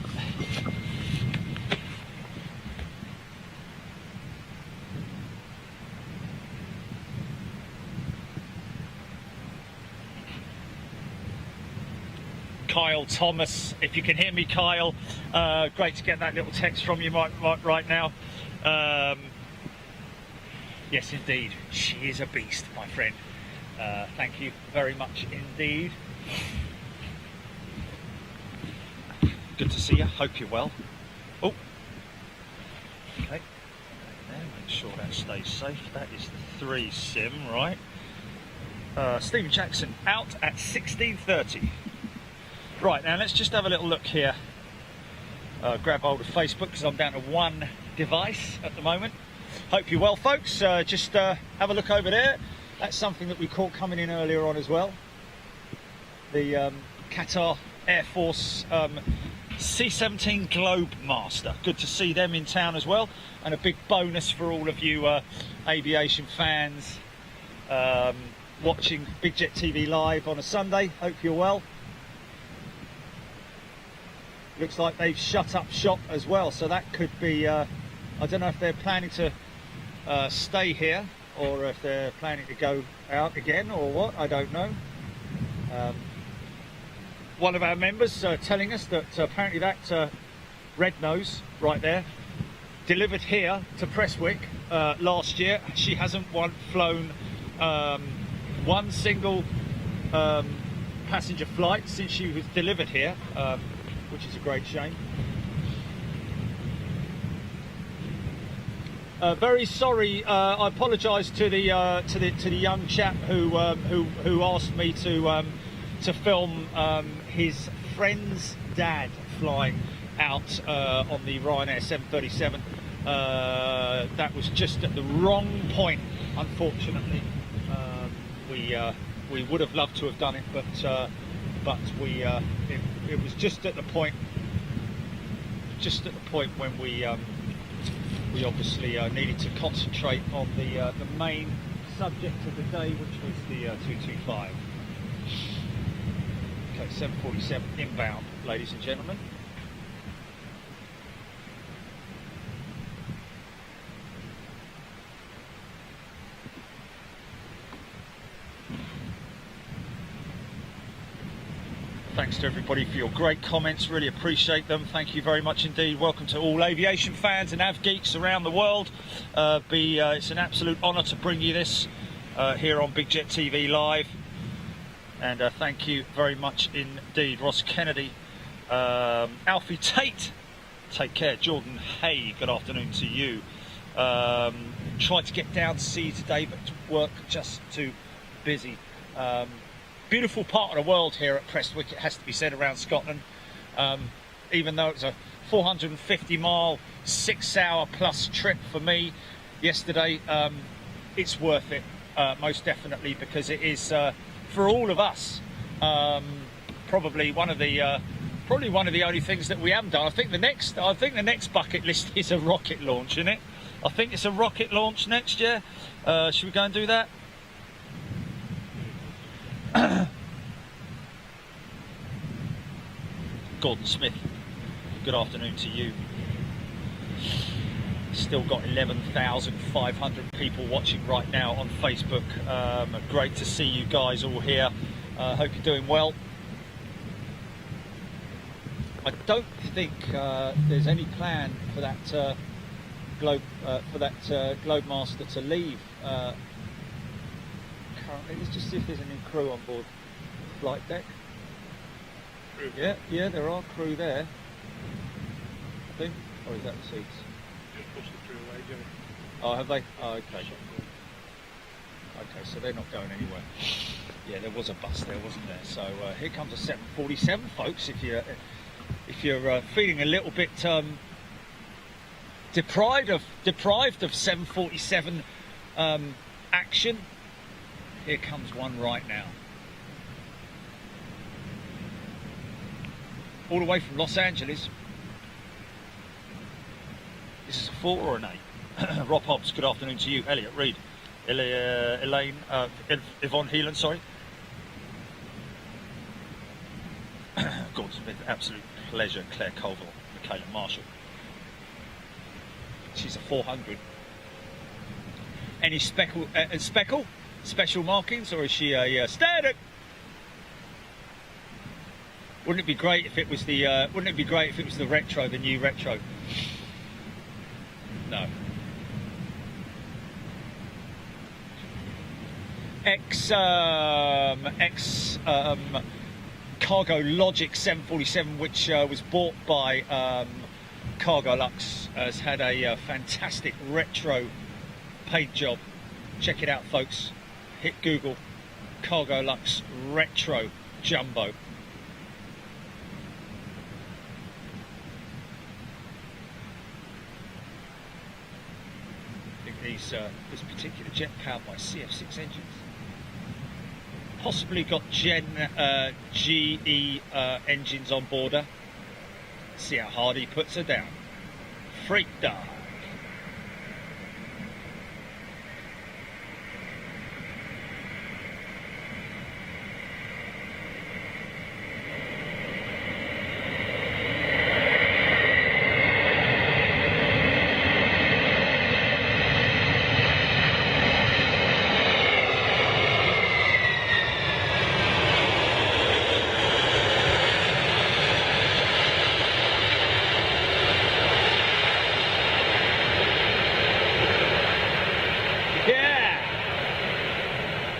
Kyle Thomas, if you can hear me, Kyle, great to get that little text from you right now. Yes, indeed, she is a beast, my friend. Thank you very much indeed. Good to see you. Hope you're well. Oh, okay. There, make sure that stays safe. That is the 3 sim, right? Stephen Jackson out at 16:30. Right, now let's just have a little look here. Grab hold of Facebook because I'm down to one device at the moment. Hope you're well, folks. Just have a look over there. That's something that we caught coming in earlier on as well. The Qatar Air Force C-17 Globemaster. Good to see them in town as well, and a big bonus for all of you aviation fans watching Big Jet TV live on a Sunday. Hope you're well. Looks like they've shut up shop as well, so that could be, I don't know if they're planning to stay here or if they're planning to go out again or what, I don't know. One of our members telling us that apparently that red nose right there delivered here to Prestwick last year. She hasn't flown one single passenger flight since she was delivered here, which is a great shame. Very sorry. I apologise to the young chap who asked me to film his friend's dad flying out on the Ryanair 737. That was just at the wrong point, unfortunately. We would have loved to have done it, but it was just at the point when we obviously needed to concentrate on the main subject of the day, which was the 225. Okay, 747 inbound, ladies and gentlemen. Thanks to everybody for your great comments, really appreciate them. Thank you very much indeed. Welcome to all aviation fans and av geeks around the world. It's an absolute honour to bring you this here on Big Jet TV Live. And thank you very much indeed. Ross Kennedy, Alfie Tate, take care. Jordan Hay, good afternoon to you. Tried to get down to see you today, but work just too busy. Beautiful part of the world here at Prestwick, it has to be said, around Scotland. Even though it's a 450-mile, 6-hour plus trip for me yesterday, it's worth it, most definitely, because it is for all of us probably one of the only things that we haven't done. I think the next bucket list is a rocket launch, isn't it? I think it's a rocket launch next year. Should we go and do that? Gordon Smith, good afternoon to you. Still got 11,500 people watching right now on Facebook. Great to see you guys all here. Hope you're doing well. I don't think there's any plan for that Globemaster to leave. Currently, let's just see if there's any crew on board flight deck. Yeah, there are crew there, I think. Or is that the seats? Just pushed the crew away, Jimmy. Oh, have they? Oh, okay. Okay, so they're not going anywhere. Yeah, there was a bus there, wasn't there? So here comes a 747, folks. If you're feeling a little bit deprived of 747 action, here comes one right now. All the way from Los Angeles. This is a 4 or an 8? Rob Hobbs, good afternoon to you. Elliot Reid, Elaine, Yvonne Heelan, sorry. Gordon Smith, absolute pleasure. Claire Colville, Michaela Marshall. She's a 400. Any special markings, or is she a standard? Wouldn't it be great if it was the retro, the new retro? No. Cargo Logic 747, which was bought by Cargo Lux, has had a fantastic retro paint job. Check it out, folks. Hit Google Cargo Lux Retro Jumbo. This particular jet powered by CF6 engines. Possibly got Gen GE engines on board. See how hard he puts her down. Freak dive.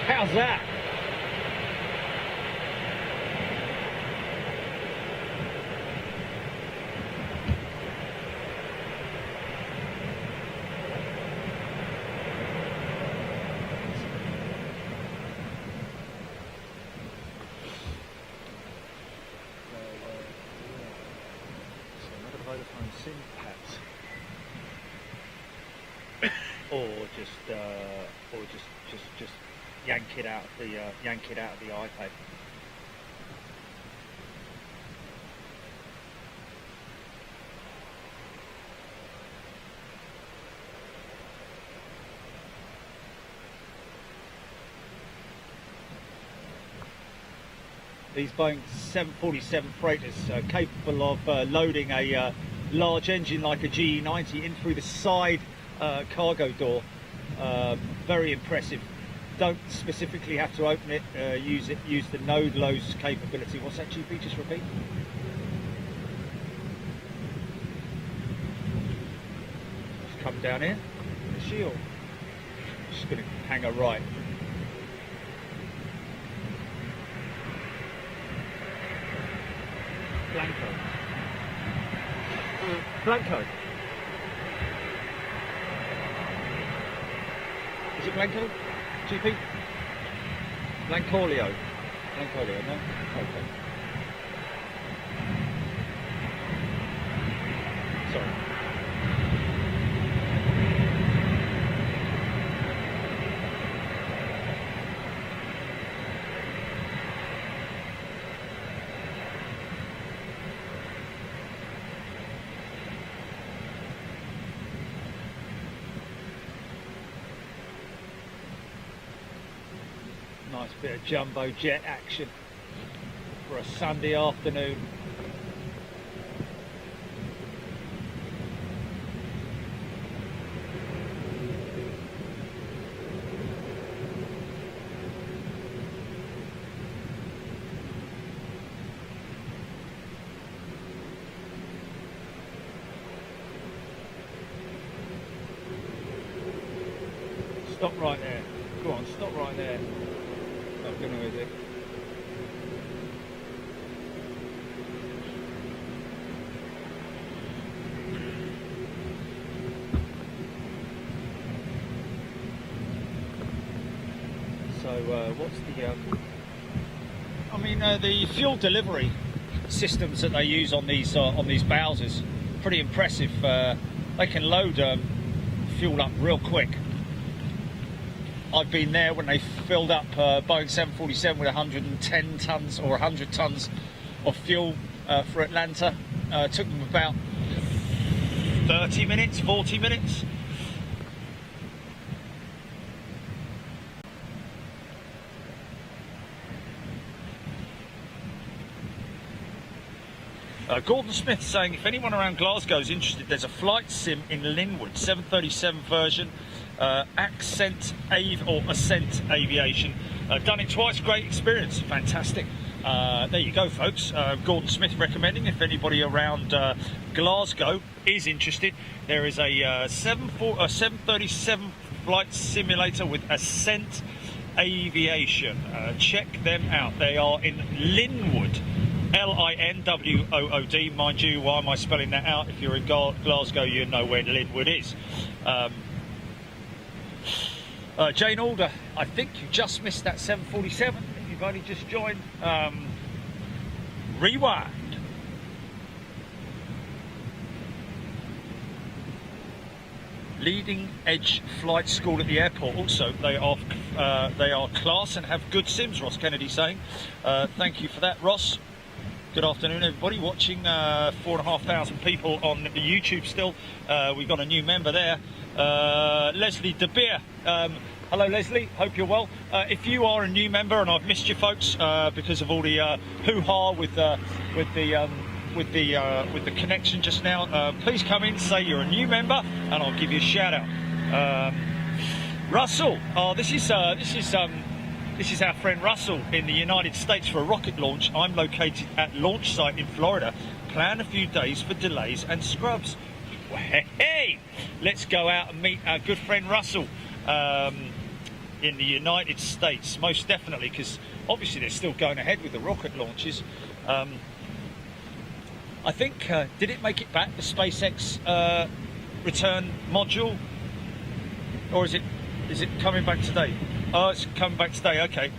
How's that? So another Vodafone SIM pads. or just yank it out of the iPad. These Boeing 747 freighters are capable of loading a large engine like a GE90 in through the side cargo door. Very impressive. Don't specifically have to open it. Use the node loads capability. What's that, GP? Just repeat. Just come down here. The shield. Just going to hang her right. Blanco. Blanco. Is it Blanco? GP? Blancolio. Blancolio, no? Okay. Sorry. Nice bit of jumbo jet action for a Sunday afternoon. Stop right there. Go on, stop right there. Not gonna, is it? So what's the I mean the fuel delivery systems that they use on these Bowsers, pretty impressive. They can load fuel up real quick. I've been there when they filled up Boeing 747 with 110 tons or 100 tons of fuel for Atlanta. Took them about 30 minutes, 40 minutes. Gordon Smith saying, if anyone around Glasgow is interested, there's a flight sim in Linwood, 737 version, Ascent Aviation. Done it twice, great experience, fantastic. There you go, folks. Gordon Smith recommending, if anybody around Glasgow is interested, there is a 737 flight simulator with Ascent Aviation. Check them out. They are in Linwood. Linwood, mind you, why am I spelling that out? If you're in Glasgow, you know where Linwood is. Jane Alder, I think you just missed that 747. If you've only just joined, rewind. Leading edge flight school at the airport. Also, they are class and have good sims. Ross Kennedy saying, thank you for that, Ross. Good afternoon, everybody watching. 4,500 people on YouTube still. We've got a new member there, Leslie De Beer. Hello, Leslie. Hope you're well. If you are a new member and I've missed you, folks, because of all the hoo-ha with the connection just now, please come in, say you're a new member, and I'll give you a shout out. Russell. Oh, this is our friend Russell in the United States for a rocket launch. I'm located at launch site in Florida. Plan a few days for delays and scrubs. Hey, let's go out and meet our good friend Russell in the United States, most definitely, because obviously they're still going ahead with the rocket launches. I think, did it make it back, the SpaceX return module? Or is it coming back today? Oh, it's coming back today, okay.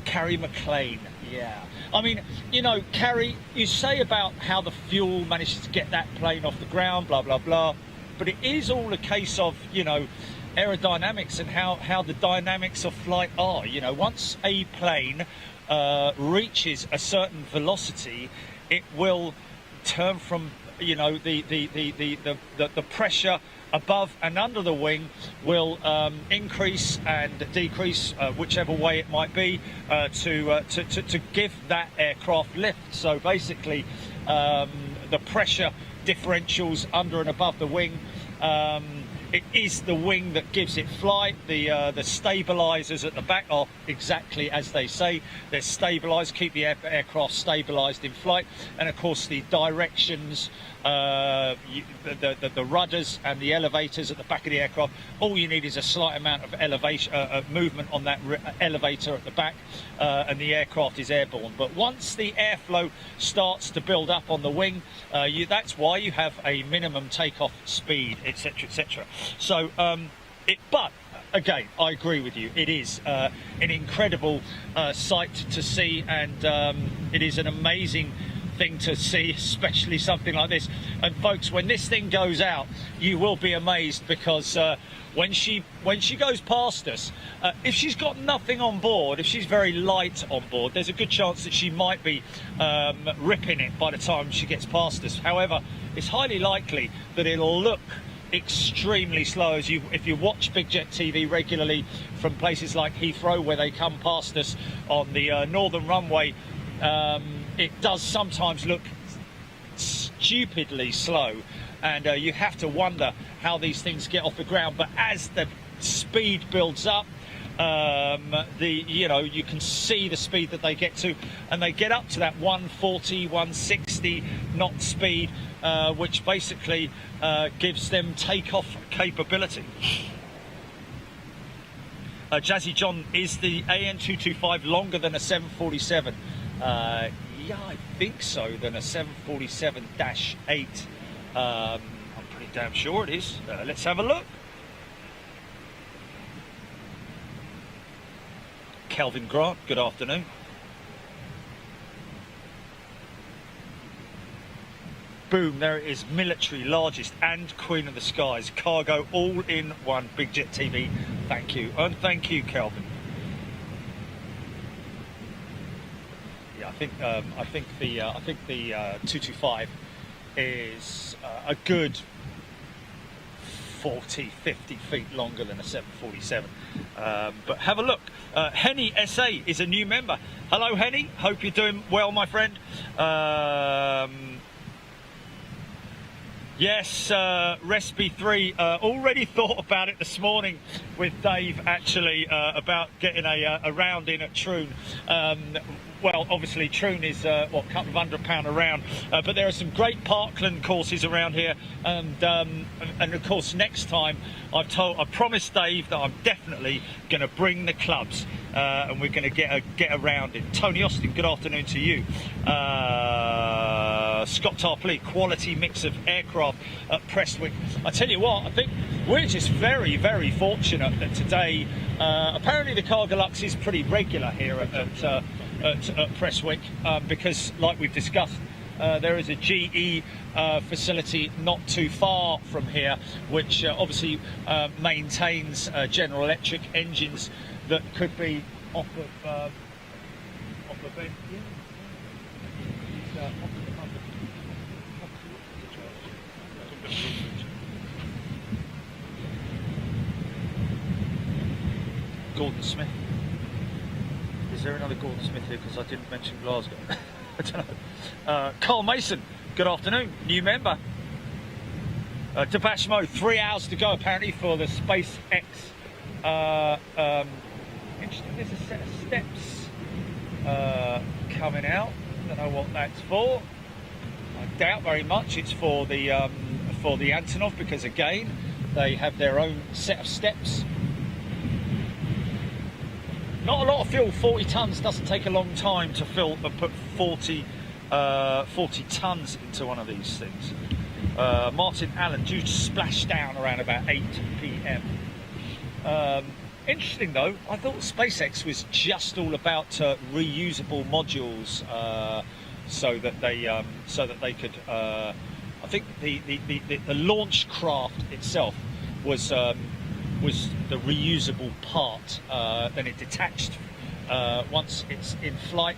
Carrie McLean, yeah. I mean, you know, Carrie, you say about how the fuel manages to get that plane off the ground, blah, blah, blah. But it is all a case of, you know, aerodynamics and how the dynamics of flight are. You know, once a plane reaches a certain velocity, it will turn from, you know, the pressure above and under the wing will increase and decrease, whichever way it might be, to give that aircraft lift. So basically, the pressure differentials under and above the wing, it is the wing that gives it flight. The stabilizers at the back are exactly as they say. They're stabilized, keep the aircraft stabilized in flight. And of course the directions, the rudders and the elevators at the back of the aircraft, all you need is a slight amount of elevation, movement on that elevator at the back, and the aircraft is airborne. But once the airflow starts to build up on the wing, that's why you have a minimum takeoff speed, etc., etc. So, but again, I agree with you. It is an incredible sight to see, and it is an amazing thing to see, especially something like this. And folks, when this thing goes out, you will be amazed, because when she goes past us, if she's got nothing on board, if she's very light on board, there's a good chance that she might be ripping it by the time she gets past us. However, it's highly likely that it'll look extremely slow. If you watch Big Jet TV regularly from places like Heathrow, where they come past us on the northern runway, it does sometimes look stupidly slow, and you have to wonder how these things get off the ground. But as the speed builds up, you can see the speed that they get to, and they get up to that 140, 160 knot speed, which basically gives them takeoff capability. Jazzy John, is the An-225 longer than a 747? Yeah, I think so, than a 747-8. I'm pretty damn sure it is. Let's have a look. Kelvin Grant, good afternoon. Boom, there it is, military, largest and Queen of the Skies, cargo all in one. Big Jet TV, thank you. And thank you, Kelvin. Yeah, I think the 225 is a good 40, 50 feet longer than a 747. But have a look. Henny SA is a new member. Hello, Henny. Hope you're doing well, my friend. Yes, Recipe 3, already thought about it this morning with Dave, actually, about getting a round in at Troon. Well, obviously Troon is, a couple of £100 a round, but there are some great Parkland courses around here, and of course next time I promised Dave that I'm definitely going to bring the clubs, and we're going to get a round in. Tony Austin, good afternoon to you. Scott Tarpley, quality mix of aircraft at Prestwick. I tell you what, I think we're just very, very fortunate that today, apparently the Cargolux is pretty regular here at Prestwick, because like we've discussed, there is a GE facility not too far from here, which obviously maintains General Electric engines that could be off of end. Yeah. He's off of the public. Gordon Smith. Is there another Gordon Smith here? Because I didn't mention Glasgow. I don't know. Carl Mason, good afternoon. New member. Depeche Mode, 3 hours to go apparently for the SpaceX. Interesting, there's a set of steps coming out. Don't know what that's for. I doubt very much it's for the An-225, because again they have their own set of steps. Not a lot of fuel. 40 tons doesn't take a long time to fill and put 40 tons into one of these things. Martin Allen due to splash down around about 8 p.m. Interesting though, I thought SpaceX was just all about reusable modules, so that they could. I think the launch craft itself was the reusable part. Then it detached once it's in flight.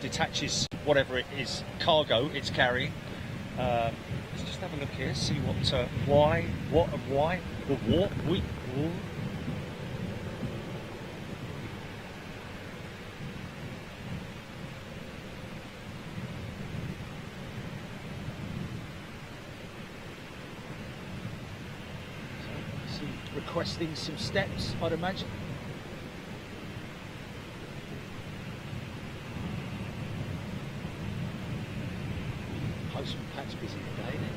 Detaches whatever it is cargo it's carrying. Let's just have a look here, see what, why, what, and why, the what, we. Requesting some steps, I'd imagine. Postman Pat's busy today, isn't he?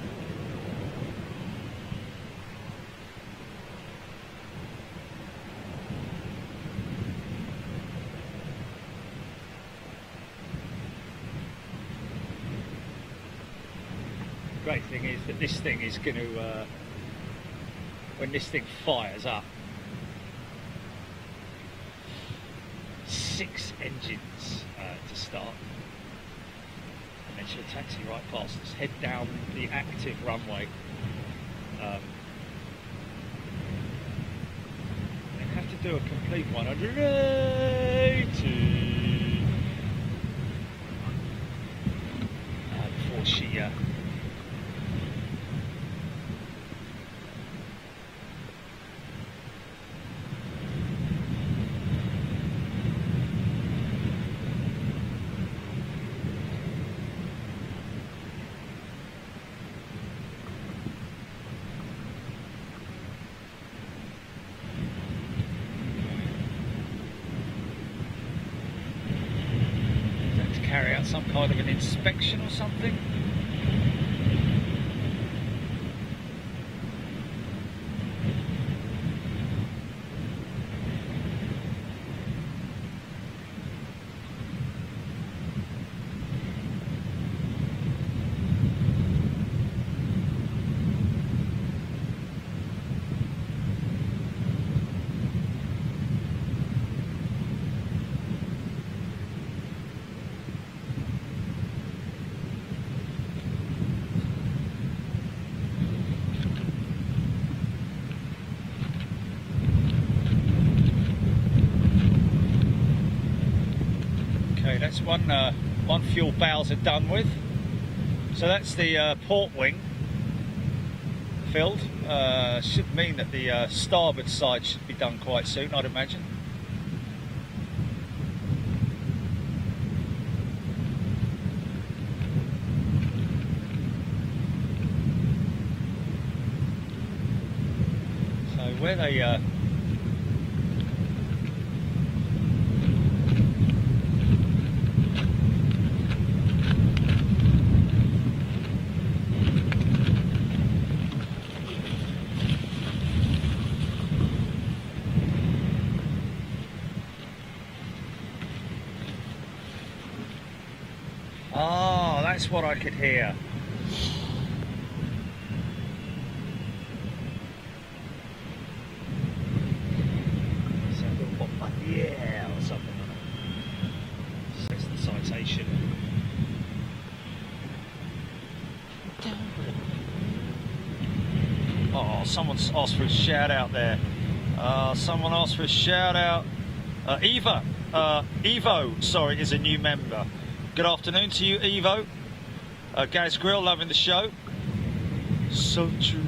Great thing is that this thing is going to, when this thing fires up, 6 engines to start. And then she'll taxi right past us, head down the active runway. And have to do a complete 180 before she carry out some kind of an inspection or something. That's one fuel bowser done with. So that's the port wing filled. Should mean that the starboard side should be done quite soon, I'd imagine. So where they that's what I could hear. Yeah, or something. That's the citation. Oh, someone's asked for a shout out there. Someone asked for a shout out. Evo, sorry, is a new member. Good afternoon to you, Evo. Gaz Grill, loving the show. So true,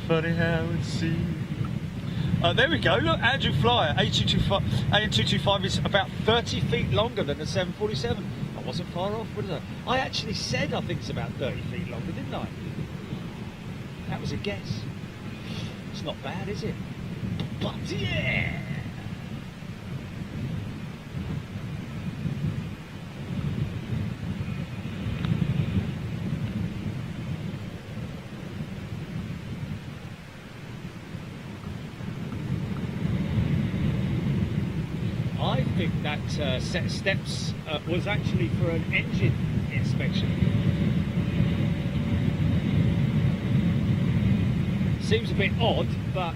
funny how it seems. There we go, look, Andrew Flyer, An-225 is about 30 feet longer than the 747. I wasn't far off, was I? I actually said I think it's about 30 feet longer, didn't I? That was a guess. It's not bad, is it? But yeah! I think that set of steps was actually for an engine inspection. Seems a bit odd, but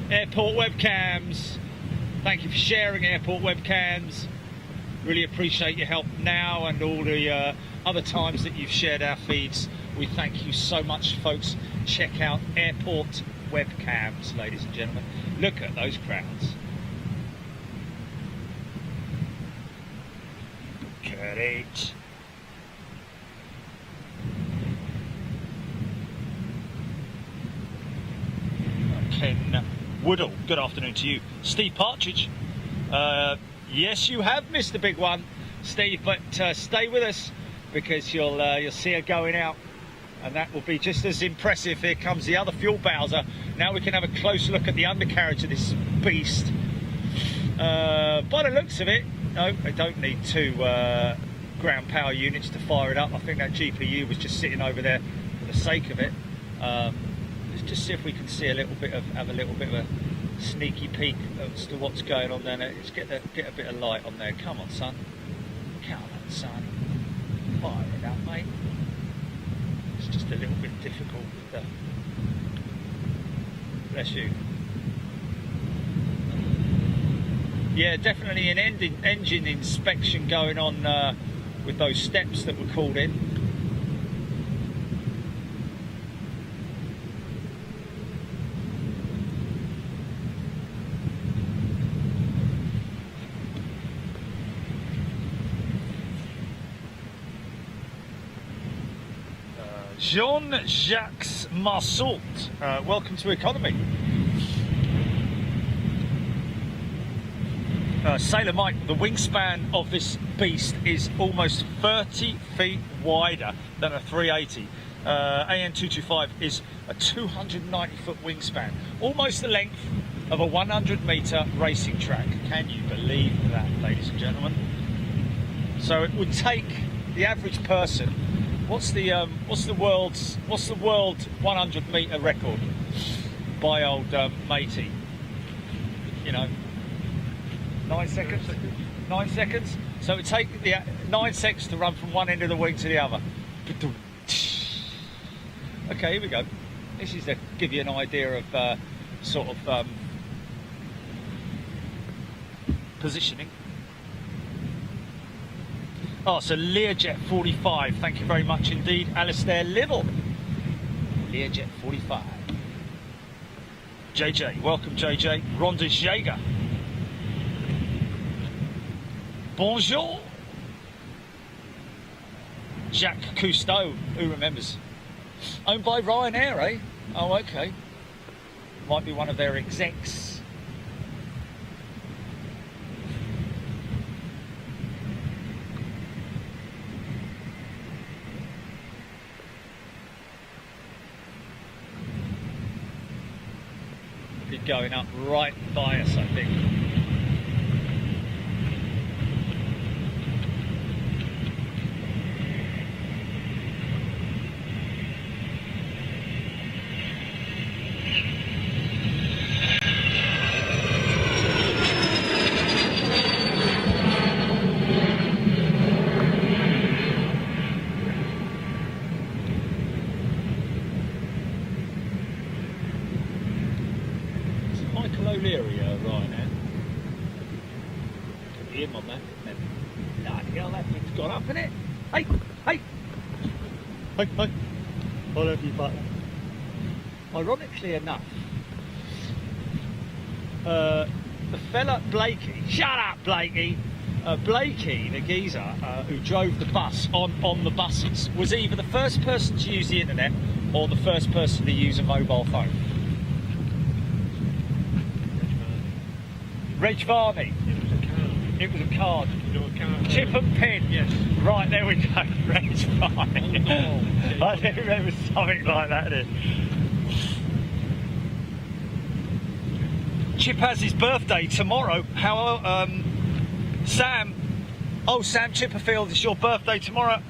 airport webcams, thank you for sharing airport webcams. Really appreciate your help now and all the other times that you've shared our feeds. We thank you so much, folks. Check out airport webcams, ladies and gentlemen. Look at those crowds. Look at it. Ken Woodall, good afternoon to you. Steve Partridge, yes you have missed the big one, Steve, but stay with us because you'll see her going out and that will be just as impressive. Here comes the other fuel bowser. Now we can have a close look at the undercarriage of this beast. By the looks of it, no, they don't need two ground power units to fire it up. I think that GPU was just sitting over there for the sake of it. Let's just see if we can see a little bit of, have a little bit of a sneaky peek as to what's going on there. Let's get a bit of light on there. Come on, son. Come on, son. Fire it up, mate. It's just a little bit difficult with the... Bless you. Yeah, definitely an engine inspection going on with those steps that were called in. Jean-Jacques Marsault, welcome to Economy. Sailor Mike, the wingspan of this beast is almost 30 feet wider than a 380. An-225 is a 290 foot wingspan, almost the length of a 100 meter racing track. Can you believe that, ladies and gentlemen? So it would take the average person. What's the world 100 meter record by old matey? You know, 9 seconds. 9 seconds. So it would take the 9 seconds to run from one end of the wing to the other. Okay, here we go. This is to give you an idea of sort of positioning. Oh, so Learjet 45, thank you very much indeed, Alistair Little. Learjet 45. JJ, welcome JJ. Rhonda Jaeger. Bonjour. Jacques Cousteau, who remembers? Owned by Ryanair, eh? Oh, okay. Might be one of their execs. Going up right by us, I think. O'Leary right now. Can be him on that. Bloody hell, that thing's gone up, isn't it? Hey, hey! Hey, hey! I'll have you button. Ironically enough, the fella Blakey, shut up Blakey! Blakey, the geezer who drove the bus on the buses, was either the first person to use the internet or the first person to use a mobile phone. Reg Varney. It was a card. You know, a card. Chip and pin. Yes. Right, there we go. Reg Varney. Oh, I think there was something like that in it. Chip has his birthday tomorrow. How, Sam? Oh, Sam Chipperfield, it's your birthday tomorrow.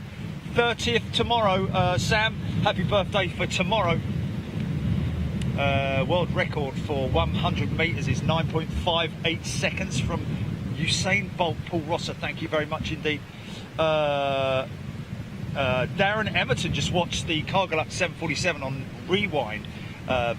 30th tomorrow, Sam. Happy birthday for tomorrow. World record for 100 metres is 9.58 seconds from Usain Bolt. Paul Rosser, thank you very much indeed. Darren Emerton just watched the Cargolux 747 on Rewind.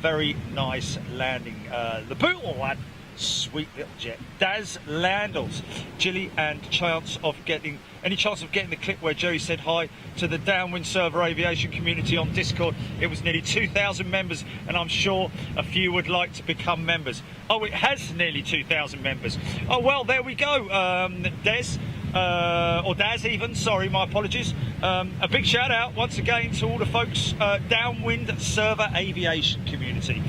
Very nice landing. The Bootle one, sweet little jet. Daz Landals, Jilly, and any chance of getting the clip where Joey said hi to the Downwind Server Aviation community on Discord? It was nearly 2,000 members, and I'm sure a few would like to become members. Oh, it has nearly 2,000 members. Oh well, there we go. Des. Or Daz even, sorry, my apologies. A big shout out once again to all the folks, Downwind Server Aviation community.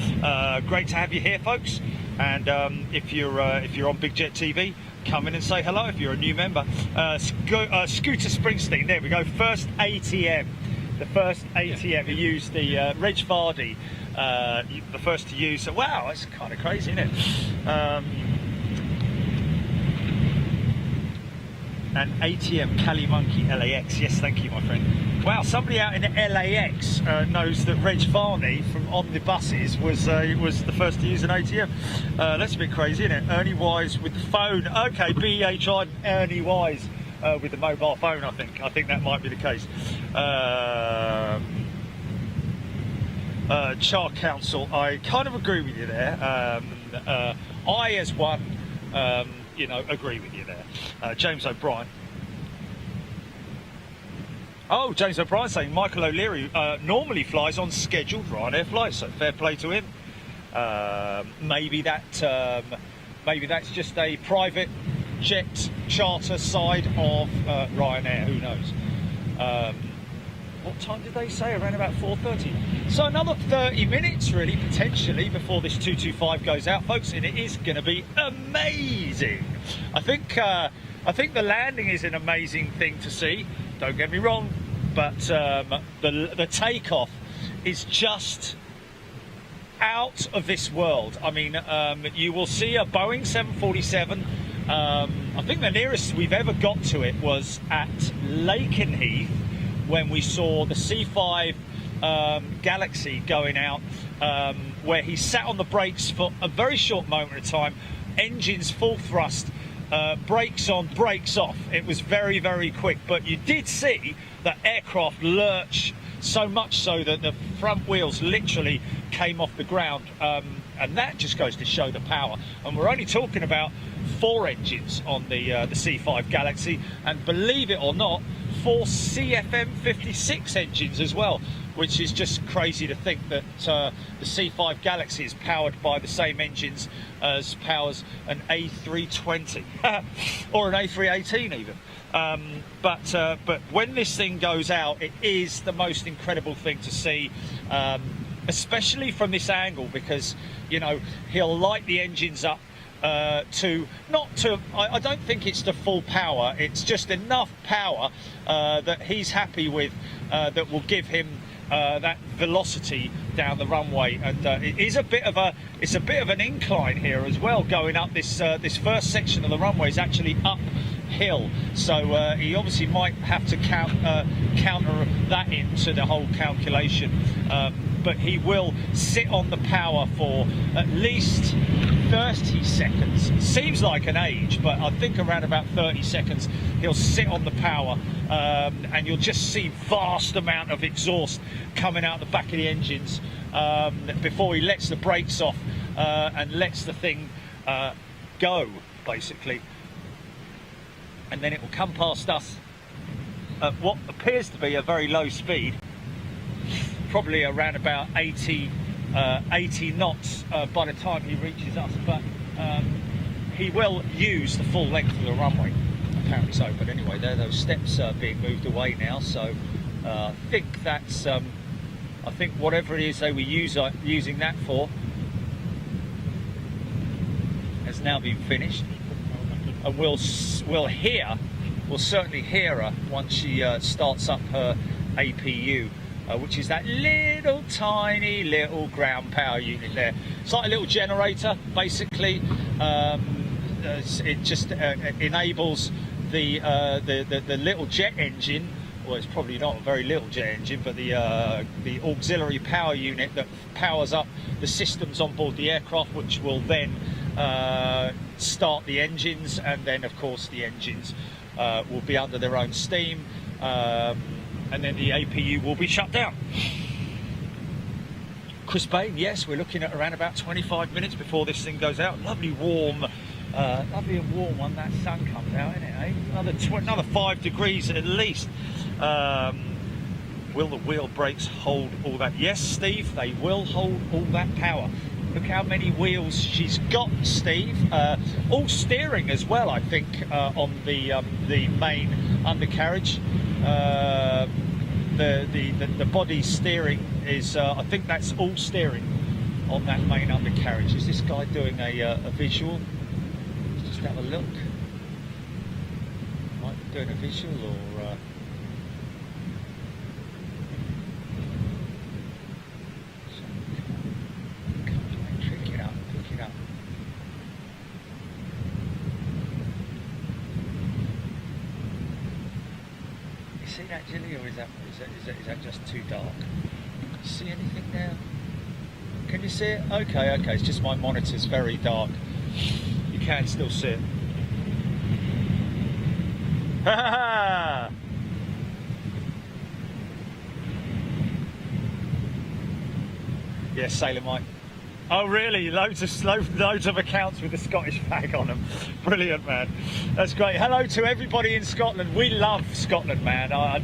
Great to have you here, folks. And if you're on Big Jet TV, come in and say hello if you're a new member. Scooter Springsteen, there we go, first ATM. The first ATM, he used the Reg Vardy, the first to use. So, wow, that's kind of crazy, isn't it? And ATM Cali Monkey LAX, yes, thank you, my friend. Wow, somebody out in the LAX knows that Reg Varney from On the Buses was the first to use an ATM. That's a bit crazy, isn't it? Ernie Wise with the phone. Okay, BHI Ernie Wise with the mobile phone, I think. I think that might be the case. Char Council, I kind of agree with you there. I, as one, agree with you there. James O'Brien. Oh, James O'Brien saying Michael O'Leary normally flies on scheduled Ryanair flights, so fair play to him. Maybe that's just a private jet charter side of Ryanair. Who knows? What time did they say? Around about 4:30. So another 30 minutes, really, potentially, before this 225 goes out, folks, and it is going to be amazing. I think the landing is an amazing thing to see. Don't get me wrong, but the takeoff is just out of this world. I mean, you will see a Boeing 747. I think the nearest we've ever got to it was at Lakenheath, when we saw the C5 Galaxy going out, where he sat on the brakes for a very short moment of time, engines full thrust, brakes on, brakes off. It was very, very quick, but you did see the aircraft lurch so much so that the front wheels literally came off the ground, and that just goes to show the power. And we're only talking about 4 engines on the C5 Galaxy, and believe it or not, 4 CFM56 engines as well, which is just crazy to think that the C5 Galaxy is powered by the same engines as powers an A320 or an A318 even. But when this thing goes out, it is the most incredible thing to see, especially from this angle, because he'll light the engines up. I don't think it's to full power, it's just enough power that he's happy with, that will give him that velocity down the runway. And it is a bit of an incline here as well, going up this first section of the runway is actually uphill, so he obviously might have to counter that into the whole calculation, but he will sit on the power for at least 30 seconds. Seems like an age, but I think around about 30 seconds he'll sit on the power, and you'll just see vast amount of exhaust coming out the back of the engines before he lets the brakes off and lets the thing go, basically. And then it will come past us at what appears to be a very low speed, probably around about 80 knots by the time he reaches us, but he will use the full length of the runway, apparently so. But anyway, there, those steps are being moved away now, so I think that's I think whatever it is they were using that for has now been finished, and we'll certainly hear her once she starts up her APU, which is that little tiny little ground power unit there. It's like a little generator, basically. It just enables the little jet engine. Well, it's probably not a very little jet engine, but the auxiliary power unit that powers up the systems on board the aircraft, which will then start the engines, and then of course the engines will be under their own steam, and then the APU will be shut down. Chris Bain, yes, we're looking at around about 25 minutes before this thing goes out. Lovely warm when that sun comes out, isn't it, eh? Another 5 degrees at least. Will the wheel brakes hold all that? Yes, Steve, they will hold all that power. Look how many wheels she's got, Steve. All steering as well, I think, on the main undercarriage. The body steering is, I think that's all steering on that main undercarriage. Is this guy doing a visual? Let's just have a look. Might be doing a visual, or pick it up. You see that, Jilly, or is that just too dark? Can you see anything there? Can you see it? Okay, it's just my monitor's very dark. You can still see it. Ha ha ha! Yes, Sailor Mike. Oh really? Loads of accounts with the Scottish flag on them. Brilliant, man. That's great. Hello to everybody in Scotland. We love Scotland, man. I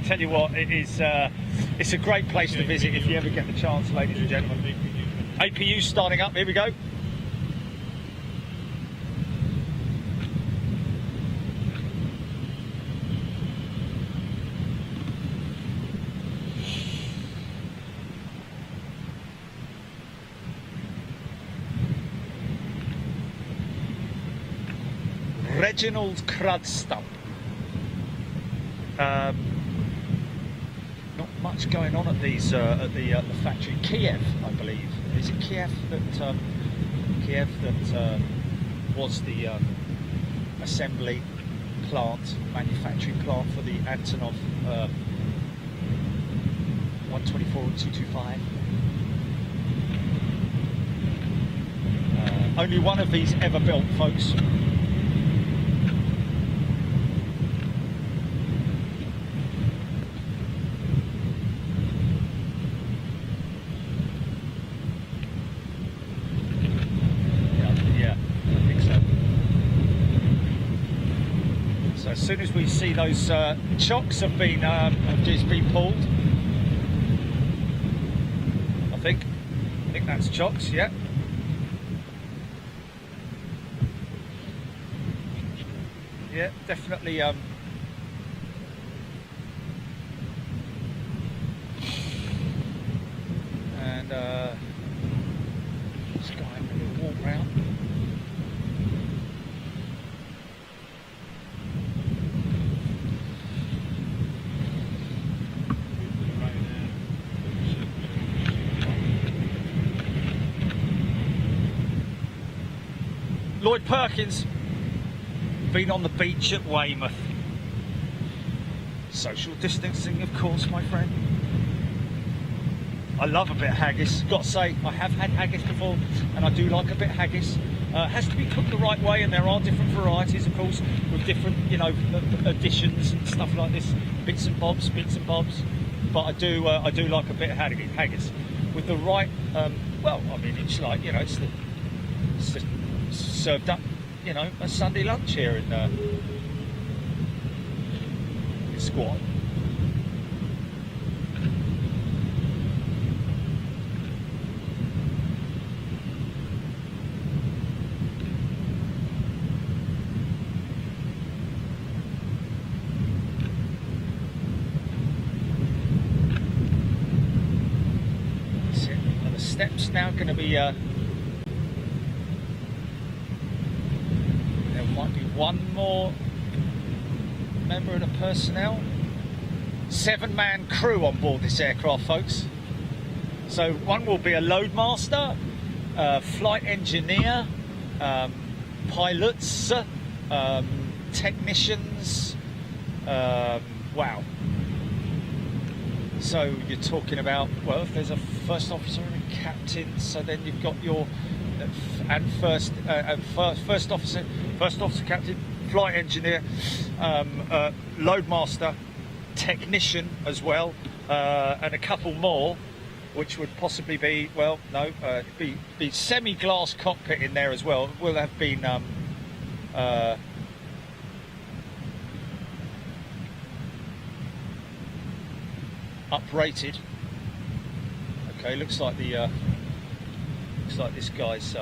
tell you what, it's a great place to visit if you ever get the chance, ladies and gentlemen. APU starting up. Here we go. Reginald Crudstump. Not much going on at these at the factory. Kiev, I believe. Is it Kiev that was the assembly plant, manufacturing plant for the Antonov 124 and 225. Only one of these ever built, folks. As soon as we see those chocks have been pulled, I think that's chocks, yeah. Yeah, definitely. And this guy having a little walk round. Lloyd Perkins, been on the beach at Weymouth. Social distancing, of course, my friend. I love a bit of haggis. Got to say, I have had haggis before, and I do like a bit of haggis. Has to be cooked the right way, and there are different varieties, of course, with different, additions and stuff like this, bits and bobs. But I do like a bit of haggis. with the right. Well, I mean, it's like, you know, it's served up, you know, a Sunday lunch here in Squad. Steps now going to be there might be one more member of the personnel. 7-man crew on board this aircraft, folks. So one will be a loadmaster, flight engineer, pilots, technicians. Wow. So you're talking about, well, if there's a first officer and a captain, so then you've got your first officer, captain, flight engineer, loadmaster, technician as well, and a couple more, which would possibly be, well, no, be semi-glass cockpit in there as well. Will have been uprated. Okay, looks like this guy's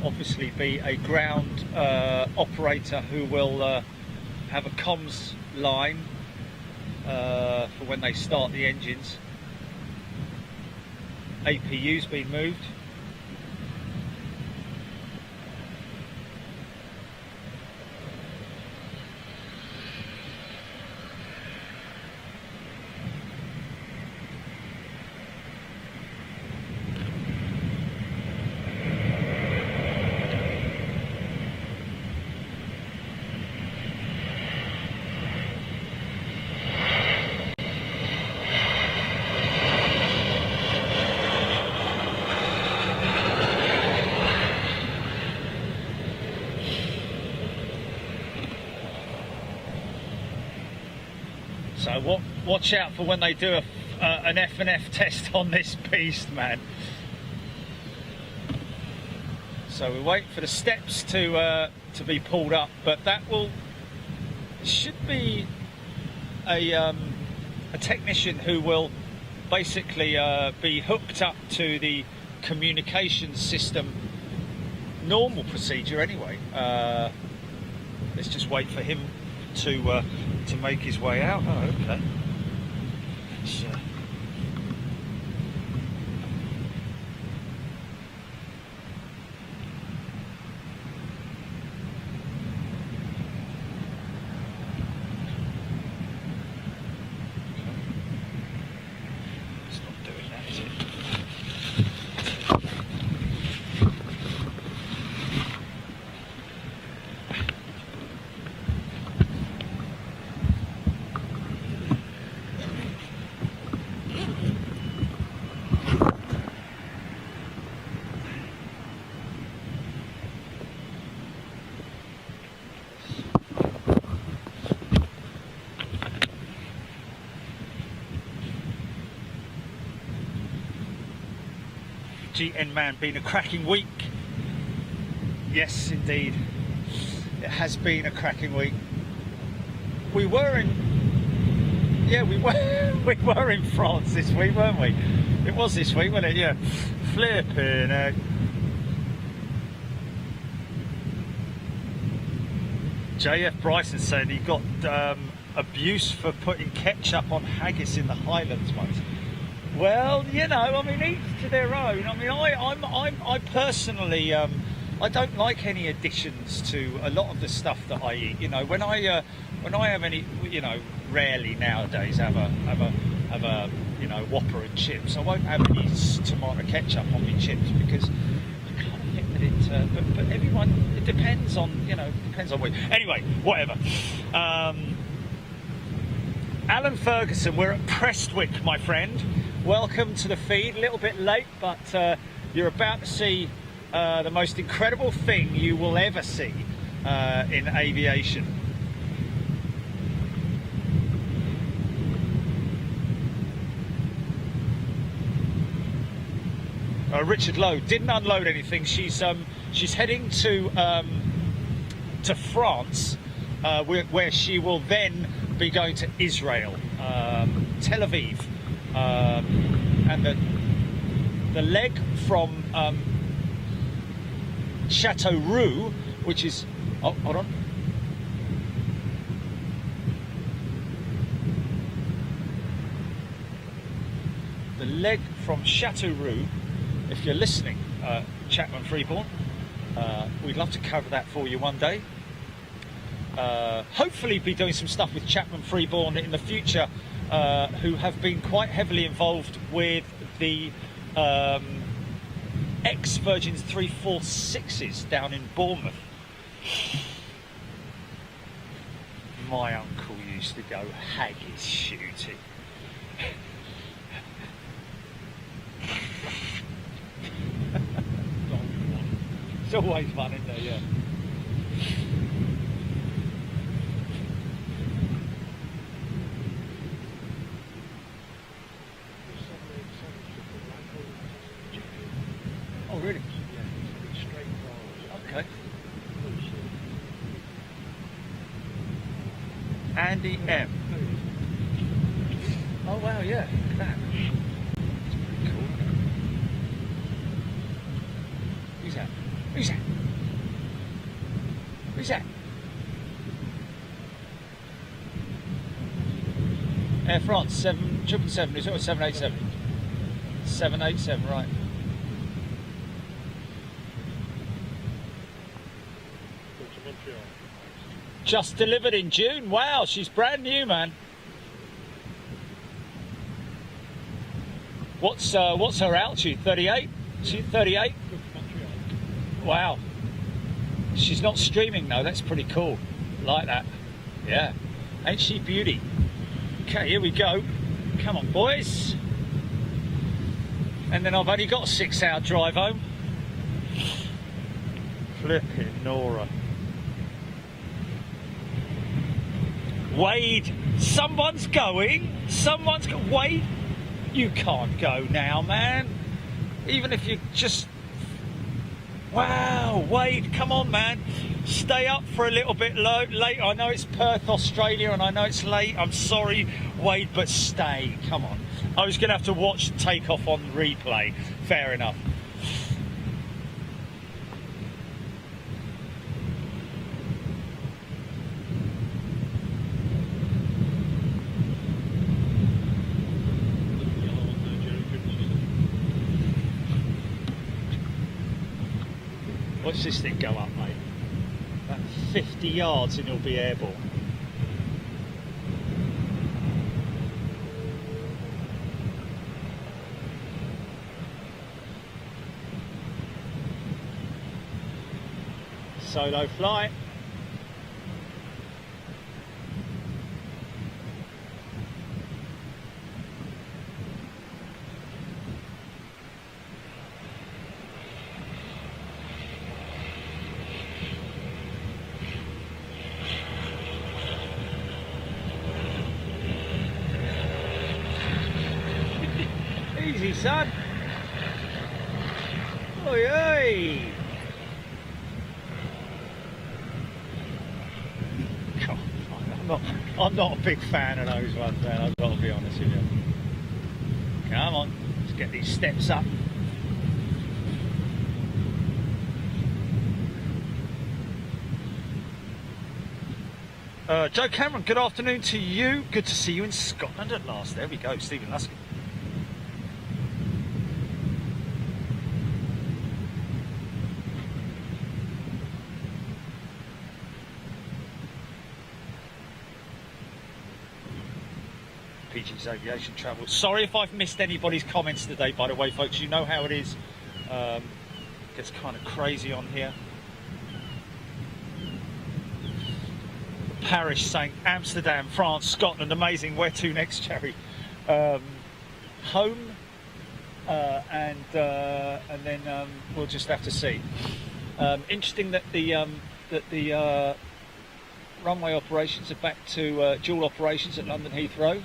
obviously be a ground operator who will have a comms line for when they start the engines. APU's been moved. So watch out for when they do an F&F test on this beast, man. So we wait for the steps to be pulled up, but that should be a technician who will basically be hooked up to the communication system. Normal procedure anyway. Let's just wait for him to make his way out. Oh, okay. Sure. It's not doing that, is it? GN man, been a cracking week. Yes, indeed, it has been a cracking week. We were in, yeah, we were in France this week, weren't we? It was this week, wasn't it? Yeah, flipping heck. JF Bryson said he got abuse for putting ketchup on haggis in the Highlands once. Well, you know, I mean, each to their own. I mean, I personally I don't like any additions to a lot of the stuff that I eat. You know, when I have any, you know, rarely nowadays have a you know, Whopper and chips. I won't have any tomato ketchup on my chips because I kind of think that it. But everyone, it depends on, you know, depends on what. Anyway, whatever. Alan Ferguson, we're at Prestwick, my friend. Welcome to the feed. A little bit late, but you're about to see the most incredible thing you will ever see in aviation. Richard Lowe didn't unload anything. She's heading to France, where she will then be going to Israel, Tel Aviv, and the leg from Chateauroux, which is, oh, hold on. The leg from Chateauroux, if you're listening, Chapman Freeborn, we'd love to cover that for you one day. Hopefully be doing some stuff with Chapman Freeborn in the future, who have been quite heavily involved with the ex-Virgins 346s down in Bournemouth. My uncle used to go haggis shooting. It's always fun, isn't it? Yeah. Oh, really? Yeah, straight forward. Okay. Andy M. Oh wow, yeah. Look at that. That's pretty cool. Who's that? Who's that? Who's that? Air France 777. Is it 787? 787, right. Just delivered in June. Wow, she's brand new, man. What's her altitude? 38? She's 38? Wow. She's not streaming though. That's pretty cool. Like that. Yeah. Ain't she beauty? Okay, here we go. Come on, boys. And then I've only got a 6-hour drive home. Flipping Nora. Wade, someone's going. Wade, you can't go now, man. Even if you just... Wow, Wade, come on, man. Stay up for a little bit late. I know it's Perth, Australia, and I know it's late. I'm sorry, Wade, but stay. Come on. I was going to have to watch the takeoff on replay. Fair enough. Watch this thing go up, mate. About 50 yards and it'll be airborne. Solo flight. Easy, son. Oi, oi. God, I'm not a big fan of those ones, man. I've got to be honest with you. Come on, let's get these steps up. Joe Cameron, good afternoon to you. Good to see you in Scotland at last. There we go, Stephen Luskin. PG's Aviation Travel. Sorry if I've missed anybody's comments today, by the way, folks. You know how it is. Gets kind of crazy on here. Paris saying Amsterdam, France, Scotland, amazing. Where to next, Cherry? Home, and then we'll just have to see. Interesting that the runway operations are back to dual operations at London Heathrow.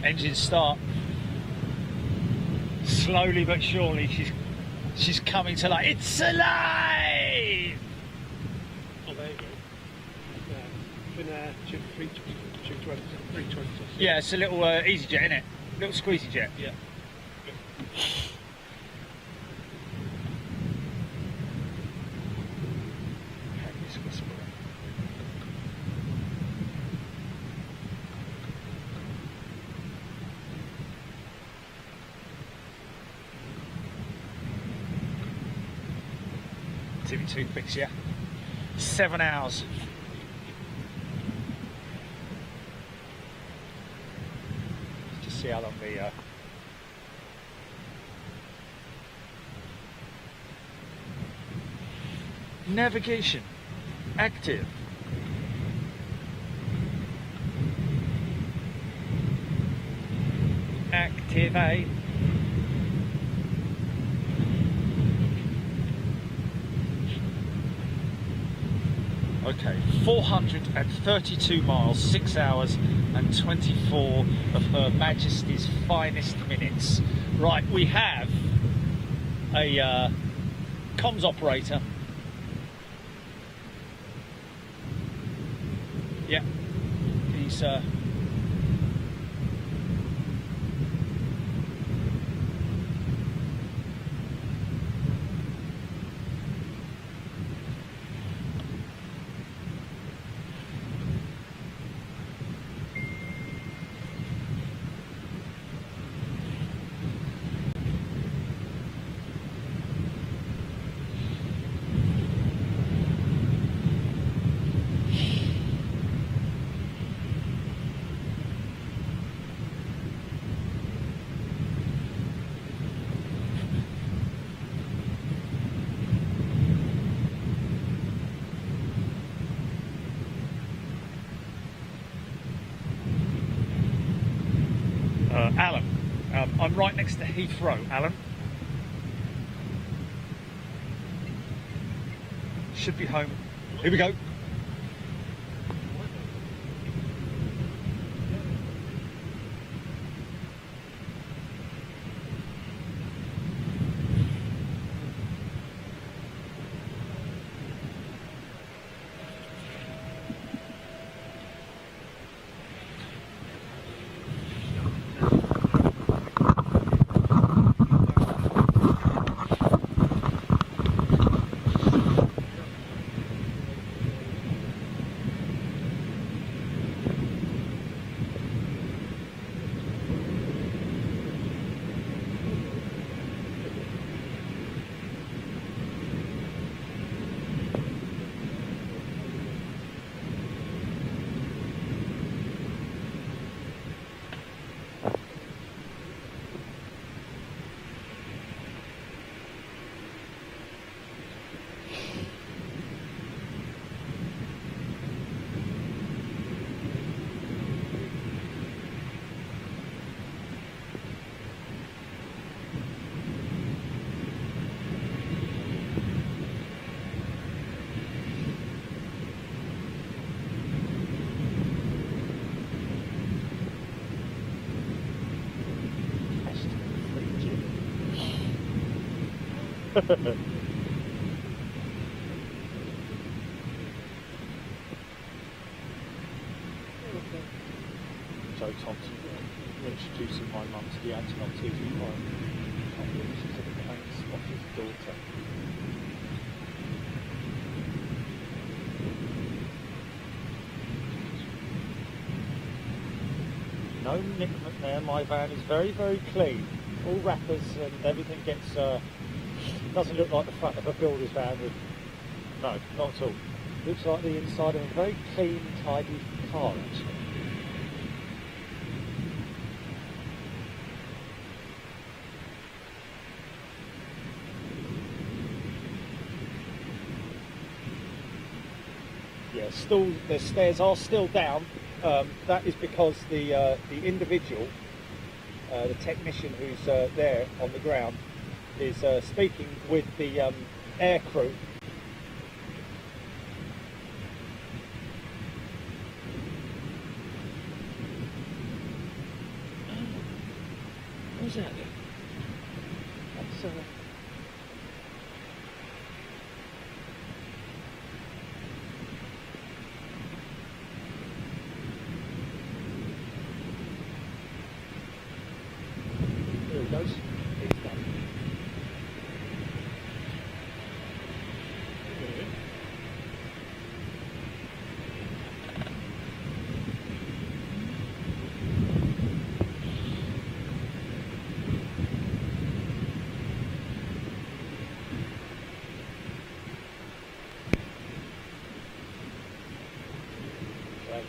Engine start. Slowly but surely she's coming to life. It's alive! Oh, there you go. Been 320. Yeah, it's a little easy jet, isn't it? Little squeezy jet. Yeah. TV toothpicks, yeah. 7 hours. Just see how long the navigation active. Activate. Okay, 432 miles, 6 hours and 24 of Her Majesty's finest minutes. Right, we have a comms operator. Yeah, he's Alan. I'm right next to Heathrow, Alan. Should be home. Here we go. Joe Thompson. introducing my mum to the An-225. Oh, she's a plain spotted daughter. No nickname there. My van is very, very clean. All wrappers and everything gets. Doesn't look like the front of a builder's van. With no, not at all. Looks like the inside of a very clean, tidy car actually. Yeah, still the stairs are still down. That is because the individual, the technician who's there on the ground, is speaking with the air crew. What's that? That's there he goes. It's done.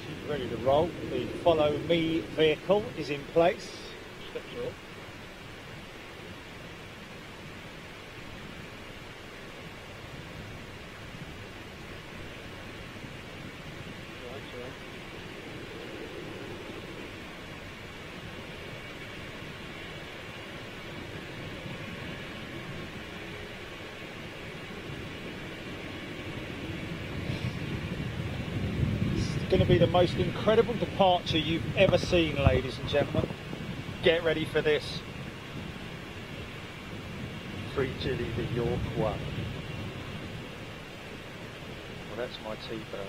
She's ready to roll. The follow me vehicle is in place. Step short. Going to be the most incredible departure you've ever seen, ladies and gentlemen. Get ready for this. Free Chili, the York one. Well, that's my T-bird.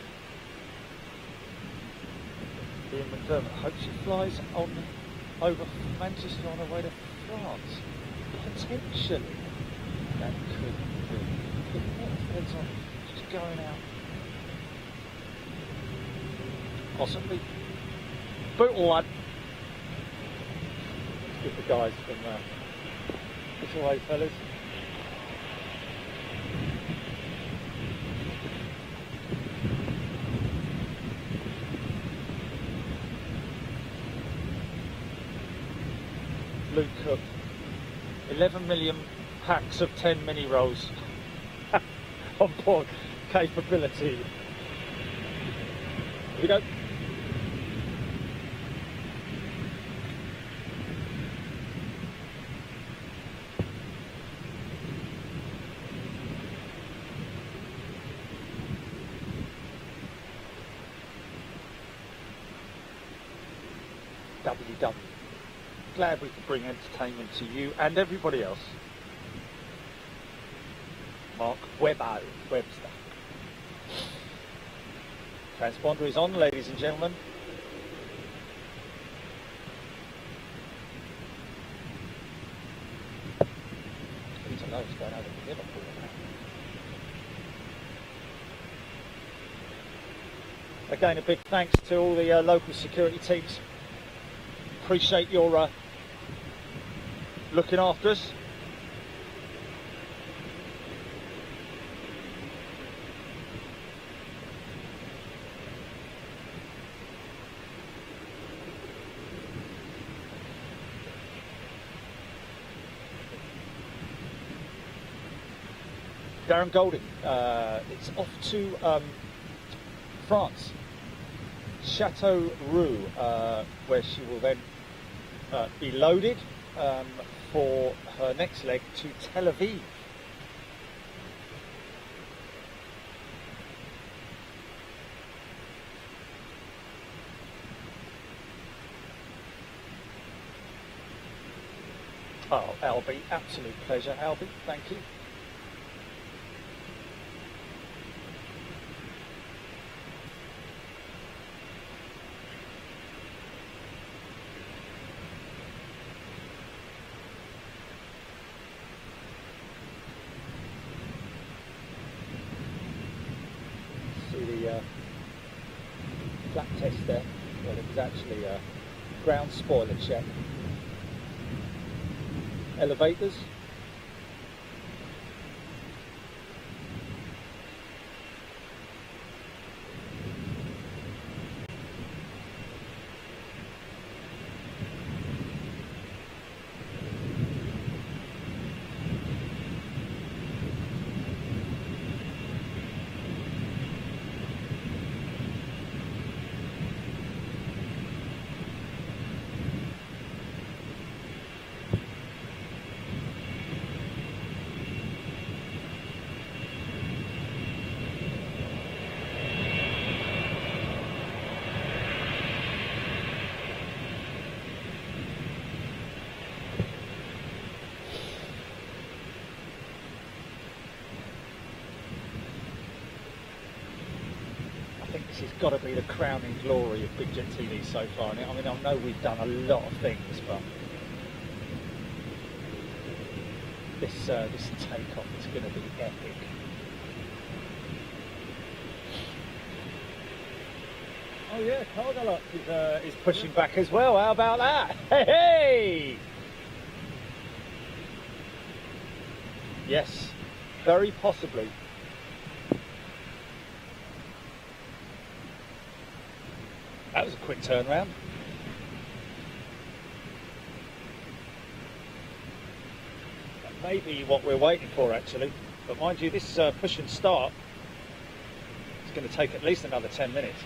Ian McDermott hopes she flies on over Manchester on her way to France. Potentially. That could be. Depends on just going out. Possibly. Bootle lad. Let's give the guys from this away, fellas. Luke Cook. 11 million packs of 10 mini rolls on board. Capability. Here we go. WW. Glad we could bring entertainment to you and everybody else. Mark Webster. Transponder is on, ladies and gentlemen. It's a low, it's going over to Liverpool now. Again, a big thanks to all the local security teams. Appreciate your looking after us. Darren Golding, it's off to France, Chateau Roux, where she will then be loaded for her next leg to Tel Aviv. Oh, Albie, absolute pleasure, Albie, thank you. a flat test there. Well, it was actually a ground spoiler check. Elevators. This has got to be the crowning glory of Big Jet TV so far. And I mean, I know we've done a lot of things, but this takeoff is going to be epic. Oh yeah, Cargo is pushing back as well. How about that? Hey, hey! Yes, very possibly. That was a quick turnaround. That may be what we're waiting for actually. But mind you, this push and start is going to take at least another 10 minutes.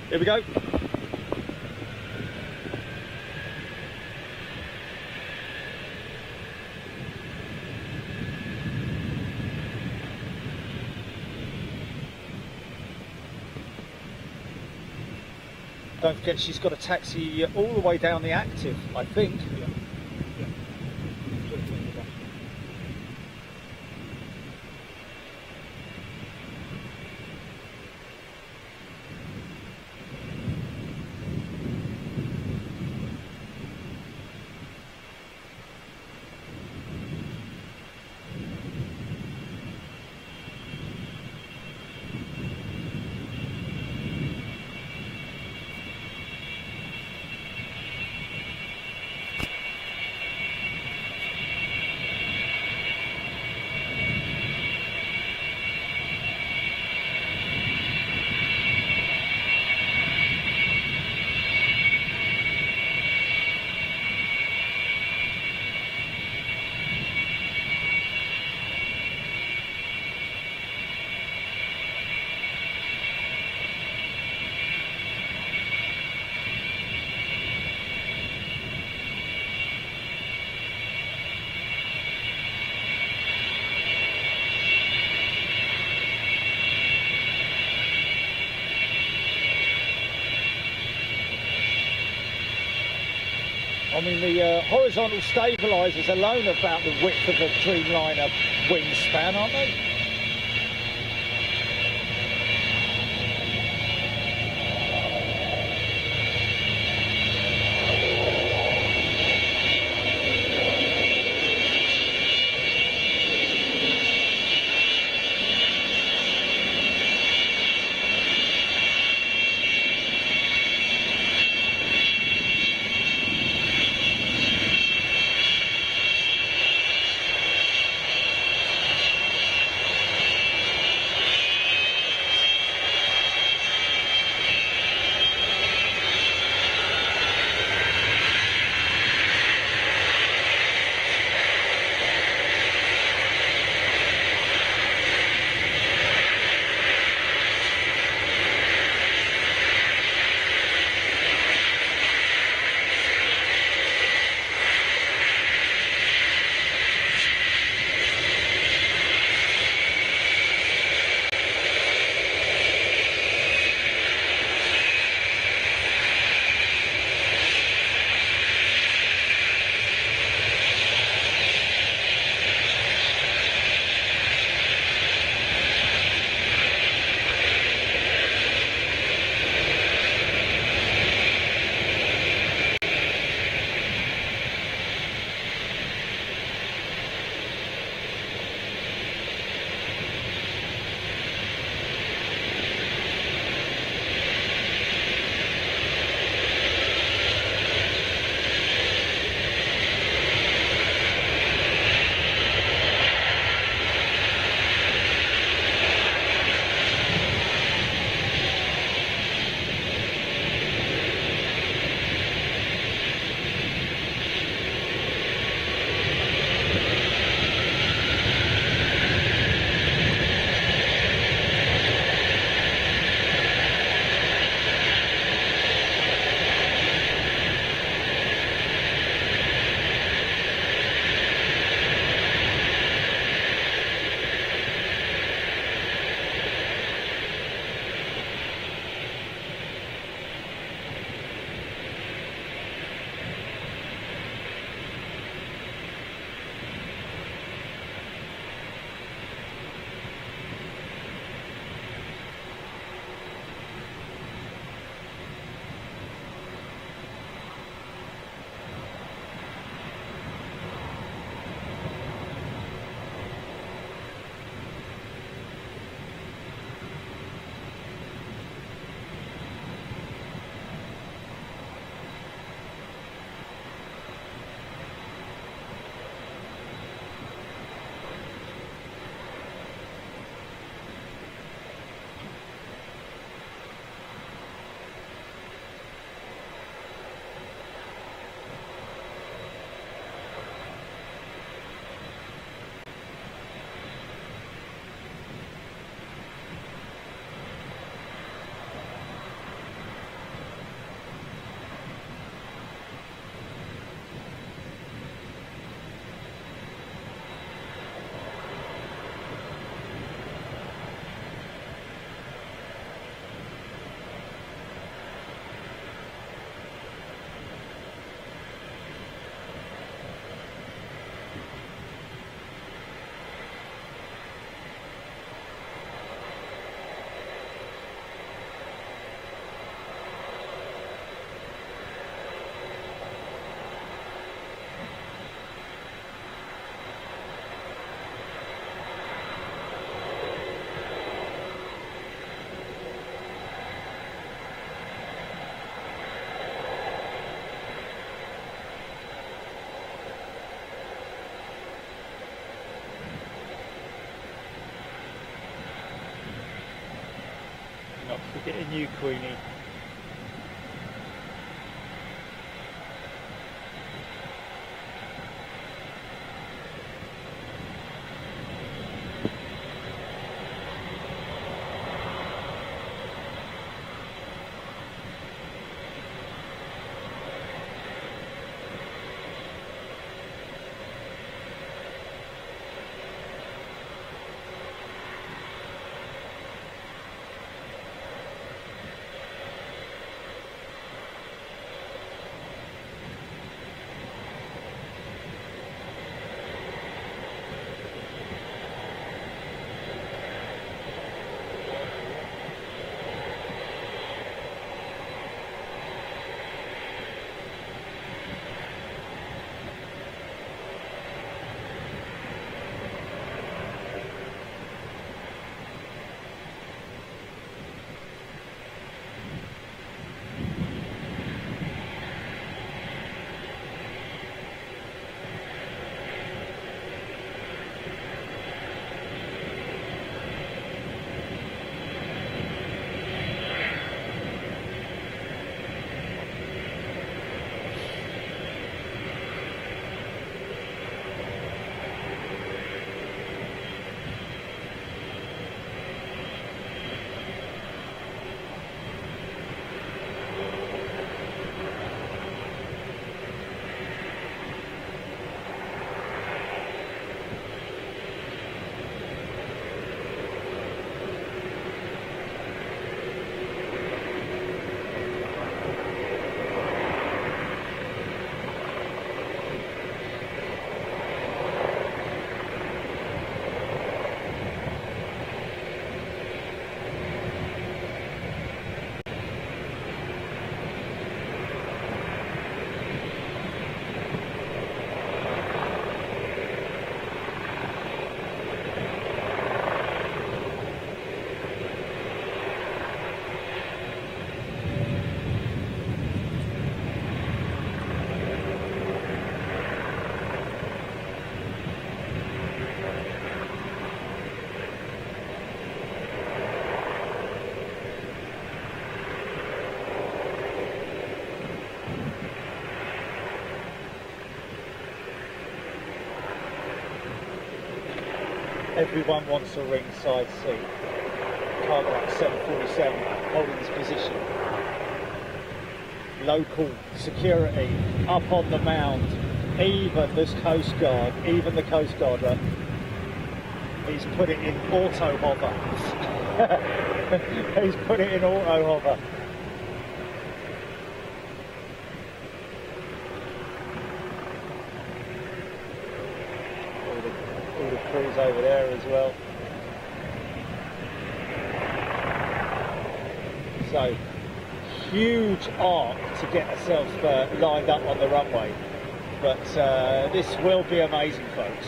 Here we go. Don't forget she's got a taxi all the way down the active, I think. Yeah. I mean, the horizontal stabilisers alone are about the width of a Dreamliner wingspan, aren't they? Look at you, Queenie. Everyone wants a ringside seat. Cargo at 747 holding this position. Local security up on the mound. Even this Coast Guard, even the Coast Guard, he's put it in auto hover. He's put it in auto hover. All the crews over there as well. So, huge arc to get ourselves lined up on the runway. But this will be amazing, folks.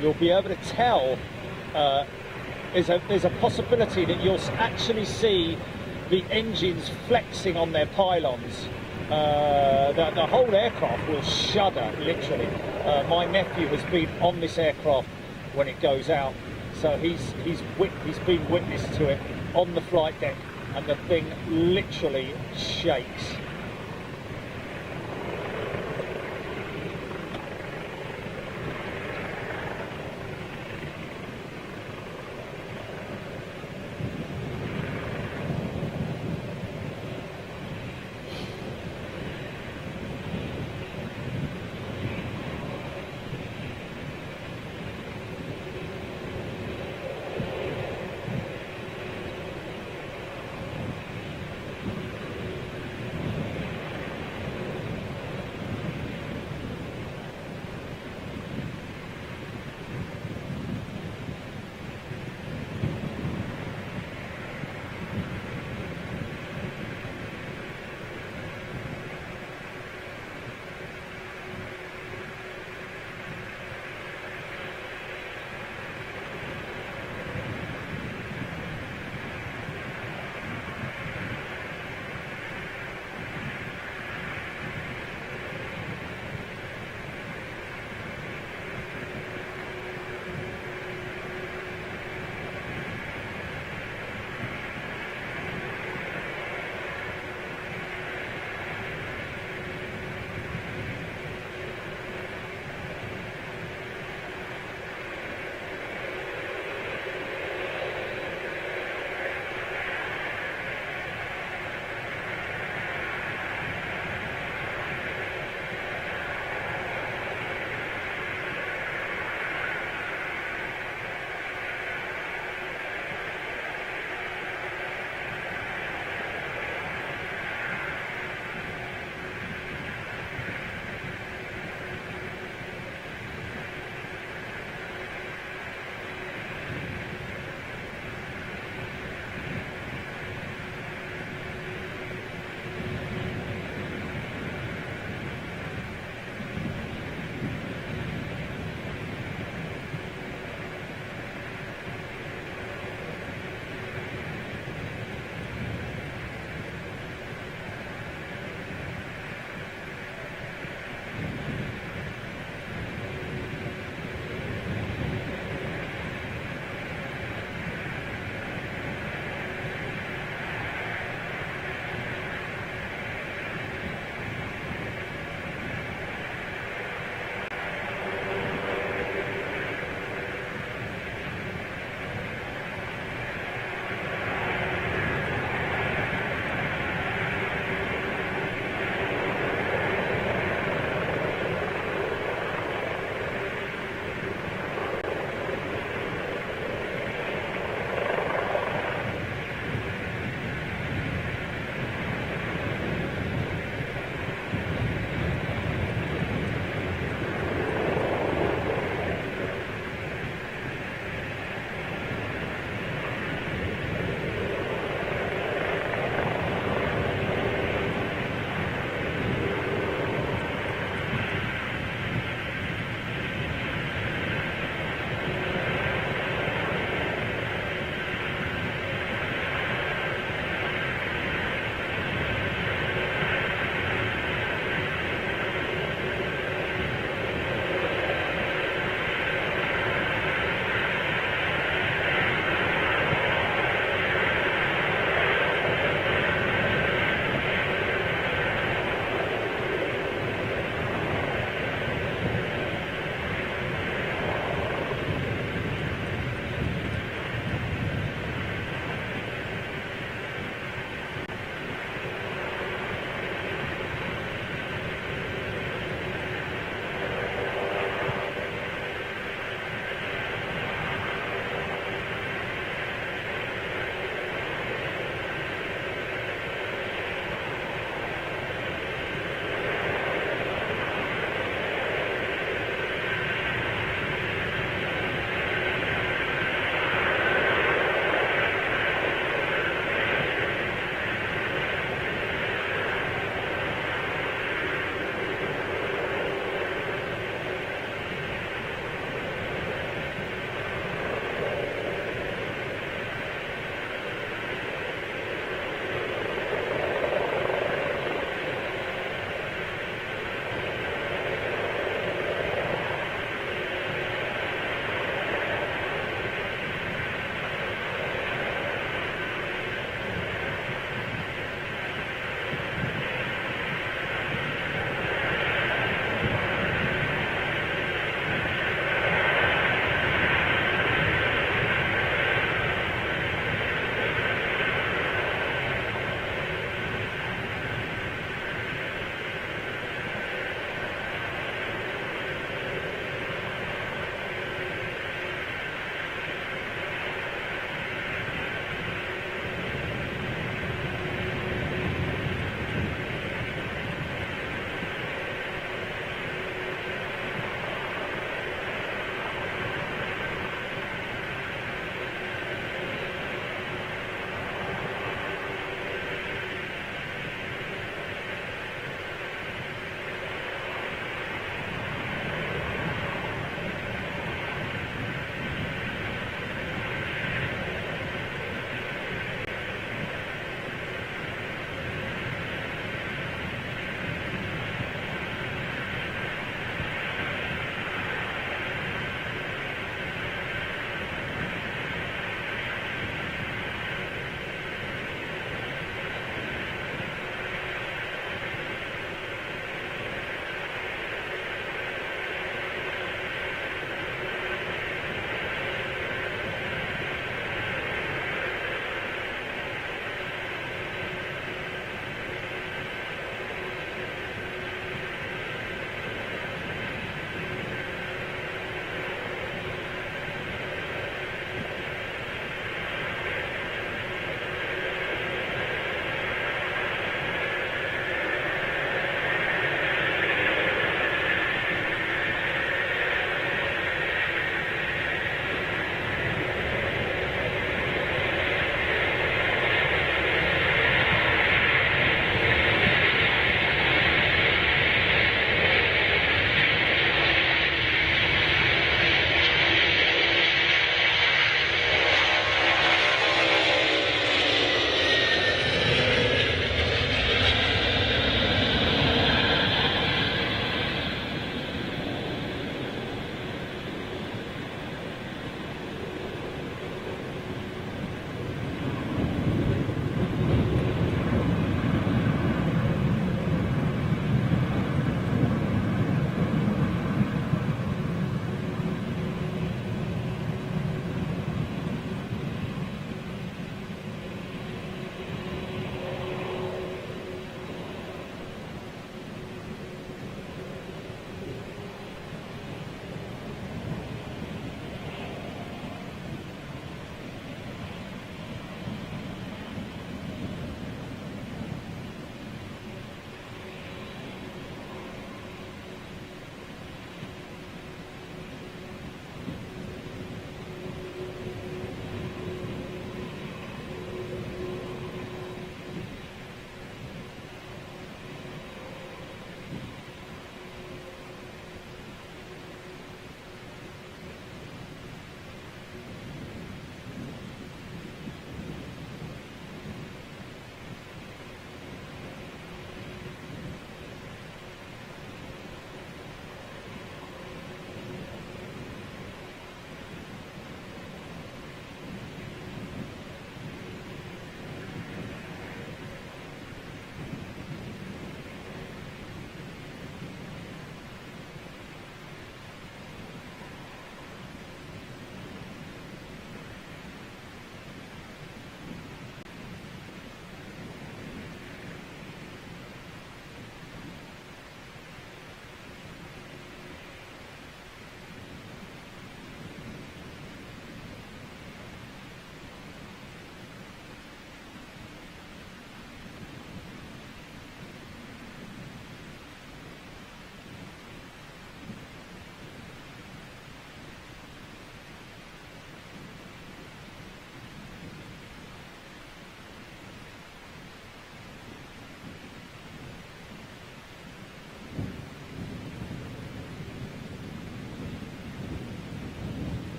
You'll be able to tell, there's a possibility that you'll actually see the engines flexing on their pylons. The whole aircraft will shudder, literally. My nephew has been on this aircraft when it goes out, so he's been witness to it on the flight deck, and the thing literally shakes.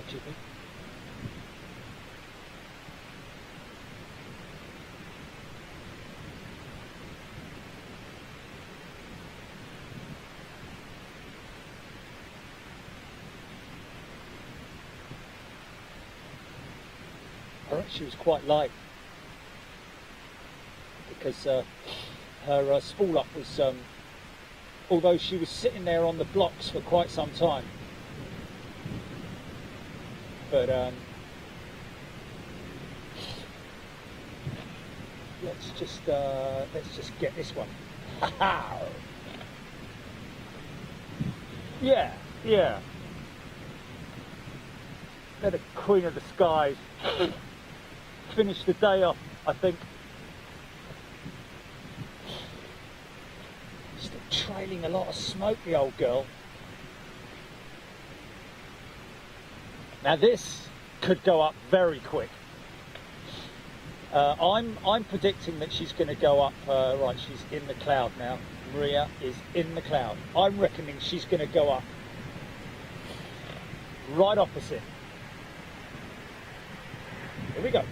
allegedly. She was quite light because her spool up was, although she was sitting there on the blocks for quite some time, but let's just get this one. Yeah, yeah. They're the queen of the skies. Finish the day off, I think. Still trailing a lot of smoke, the old girl. Now this could go up very quick. I'm predicting that she's going to go up. Right, she's in the cloud now. Maria is in the cloud. I'm reckoning she's going to go up right opposite. Here we go.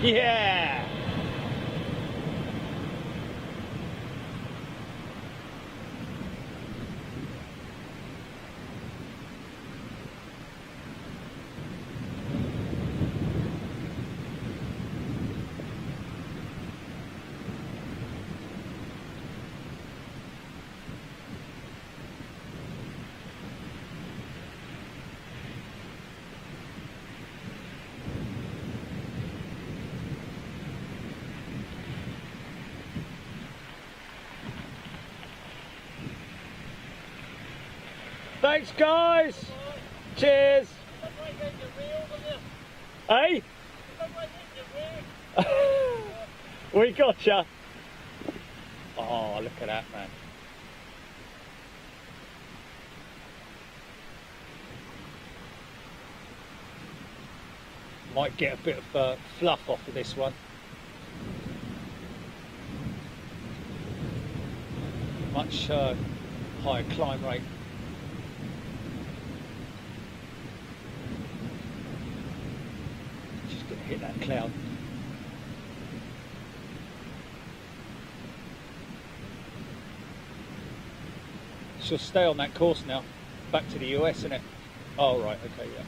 Yeah! Thanks, guys. Cheers. Hey? We gotcha. Oh, look at that, man. Might get a bit of fluff off of this one. Much higher climb rate. Just gonna hit that cloud. She'll stay on that course now. Back to the US, isn't it? Oh, right, okay, yeah.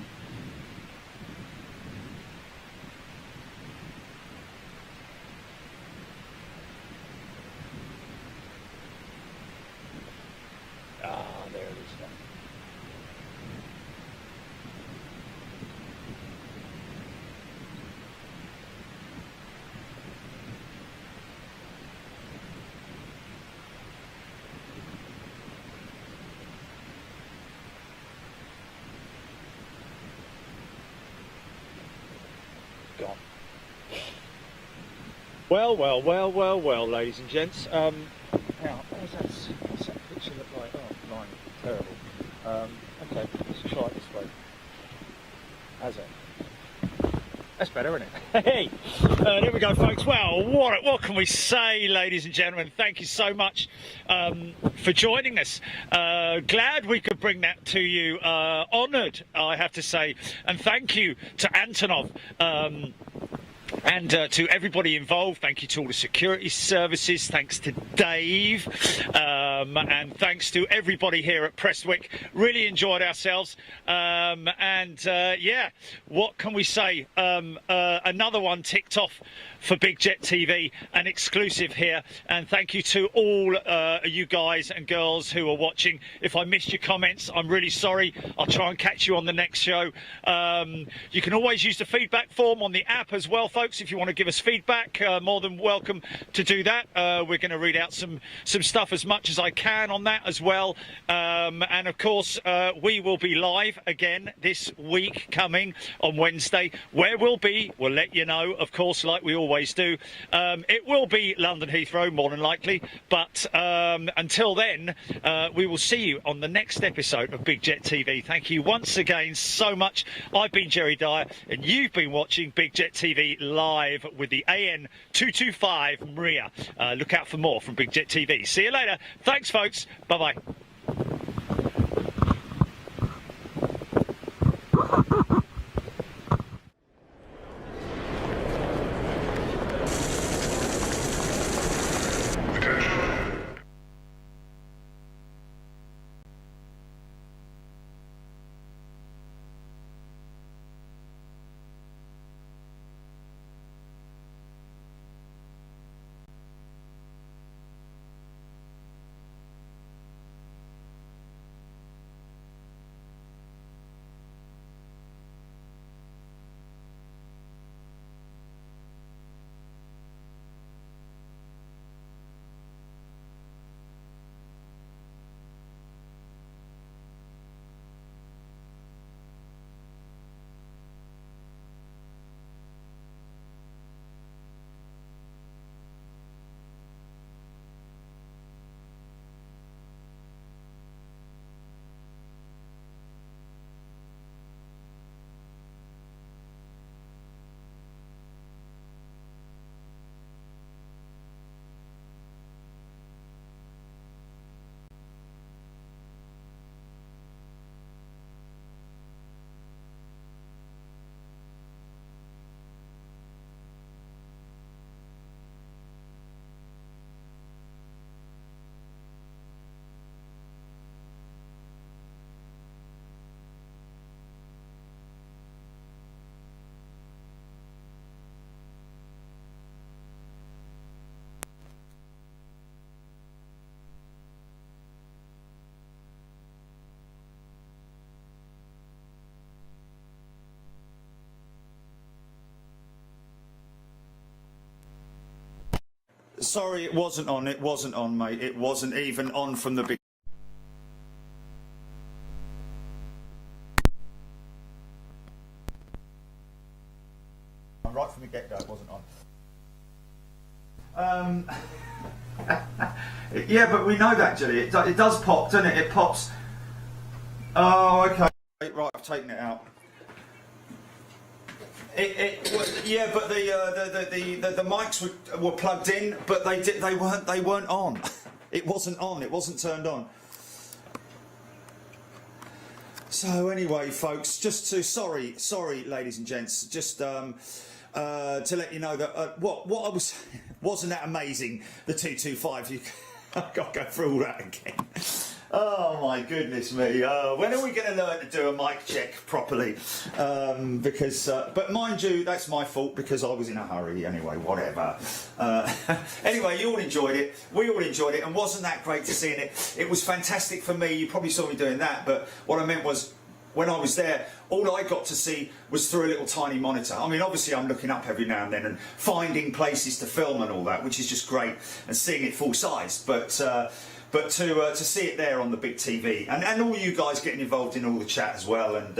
Ah, there it is now. Gone. Well, ladies and gents. Now, what's that picture look like? Oh, blimey, terrible. Okay, let's try it this way. How's it? That's better, isn't it? Hey, there we go, folks. Well, what can we say, ladies and gentlemen? Thank you so much for joining us. Glad we could bring that to you. Honoured, I have to say, and thank you to Antonov. And to everybody involved, thank you to all the security services, thanks to Dave, and thanks to everybody here at Prestwick. Really enjoyed ourselves, yeah, what can we say? Another one ticked off for Big Jet TV, an exclusive here, and thank you to all you guys and girls who are watching. If I missed your comments, I'm really sorry. I'll try and catch you on the next show. You can always use the feedback form on the app as well, folks. folks. If you want to give us feedback, more than welcome to do that. We're going to read out some stuff as much as I can on that as well. And of course, we will be live again this week coming on Wednesday. Where we'll be, we'll let you know, of course, like we always do. It will be London Heathrow, more than likely. But until then, we will see you on the next episode of Big Jet TV. Thank you once again so much. I've been Jerry Dyer, and you've been watching Big Jet TV live with the An-225 Maria. Look out for more from Big Jet TV. See you later. Thanks, folks. Bye-bye. Sorry, it wasn't on. It wasn't on, mate. It wasn't even on from the beginning. Right from the get-go, it wasn't on. Yeah, but we know that, Julie. It does pop, doesn't it? It pops. Oh, okay. Right, I've taken it out. Yeah, but the mics were plugged in, but they weren't on. It wasn't on. It wasn't turned on. So anyway, folks, just to sorry, ladies and gents, just to let you know that what I wasn't that amazing. The 225. I've got to go through all that again. Oh my goodness me! When are we going to learn to do a mic check properly? But mind you, that's my fault because I was in a hurry. Anyway, whatever. Anyway, you all enjoyed it. We all enjoyed it, and wasn't that great to see it? It was fantastic for me. You probably saw me doing that, but what I meant was, when I was there, all I got to see was through a little tiny monitor. I mean, obviously I'm looking up every now and then and finding places to film and all that, which is just great, and seeing it full size. But to see it there on the big TV, and all you guys getting involved in all the chat as well, and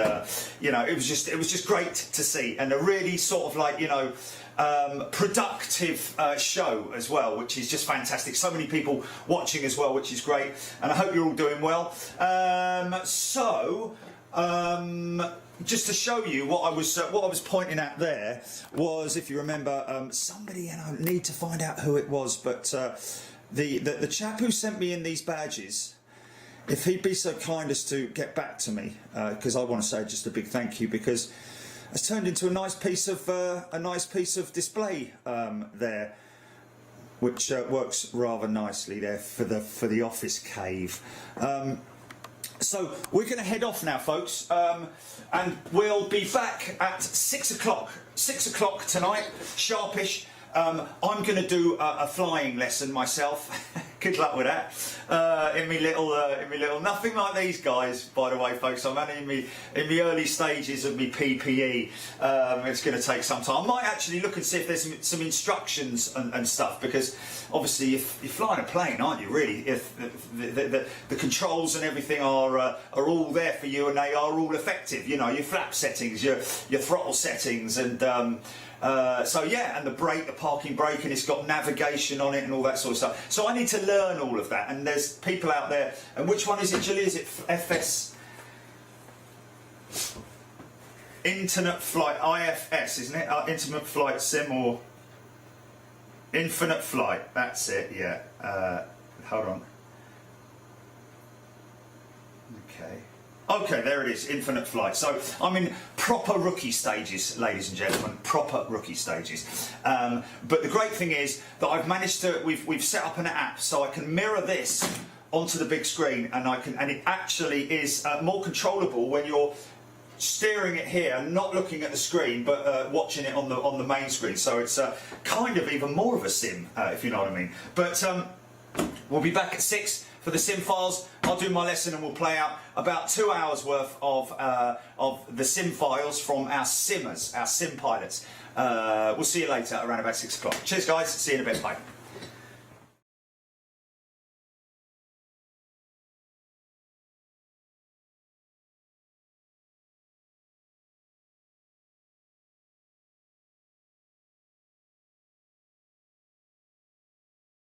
you know, it was just great to see, and a really sort of like, you know, productive show as well, which is just fantastic. So many people watching as well, which is great, and I hope you're all doing well. Just to show you what I was pointing at there was, if you remember, somebody, and I need to find out who it was, but the chap who sent me in these badges, if he'd be so kind as to get back to me, because I want to say just a big thank you, because it's turned into a nice piece of display there, which works rather nicely there for the office cave. So we're going to head off now, folks, and we'll be back at 6 o'clock. 6 o'clock tonight, sharpish. I'm going to do a flying lesson myself, Good luck with that. In me little, nothing like these guys, by the way, folks. I'm only in the early stages of me PPE. It's going to take some time. I might actually look and see if there's some instructions and stuff, because obviously you're flying a plane, aren't you? Really, if the controls and everything are all there for you, and they are all effective. You know, your flap settings, your throttle settings, and so yeah, and the parking brake, and it's got navigation on it and all that sort of stuff. So I need to learn all of that, and there's people out there. And which one is it, Julie? Is it FS? Internet Flight, IFS, isn't it? Intimate Flight Sim, or Infinite Flight. That's it. Yeah. Hold on. Okay, there it is, Infinite Flight. So I'm in proper rookie stages, ladies and gentlemen, proper rookie stages. But the great thing is that I've managed to, we've set up an app so I can mirror this onto the big screen, and it actually is more controllable when you're steering it here, not looking at the screen, but watching it on the main screen. So it's kind of even more of a sim, if you know what I mean. But we'll be back at 6 for the sim files. I'll do my lesson and we'll play out about 2 hours worth of the sim files from our simmers, our sim pilots. We'll see you later around about 6 o'clock. Cheers guys, see you in a bit, bye.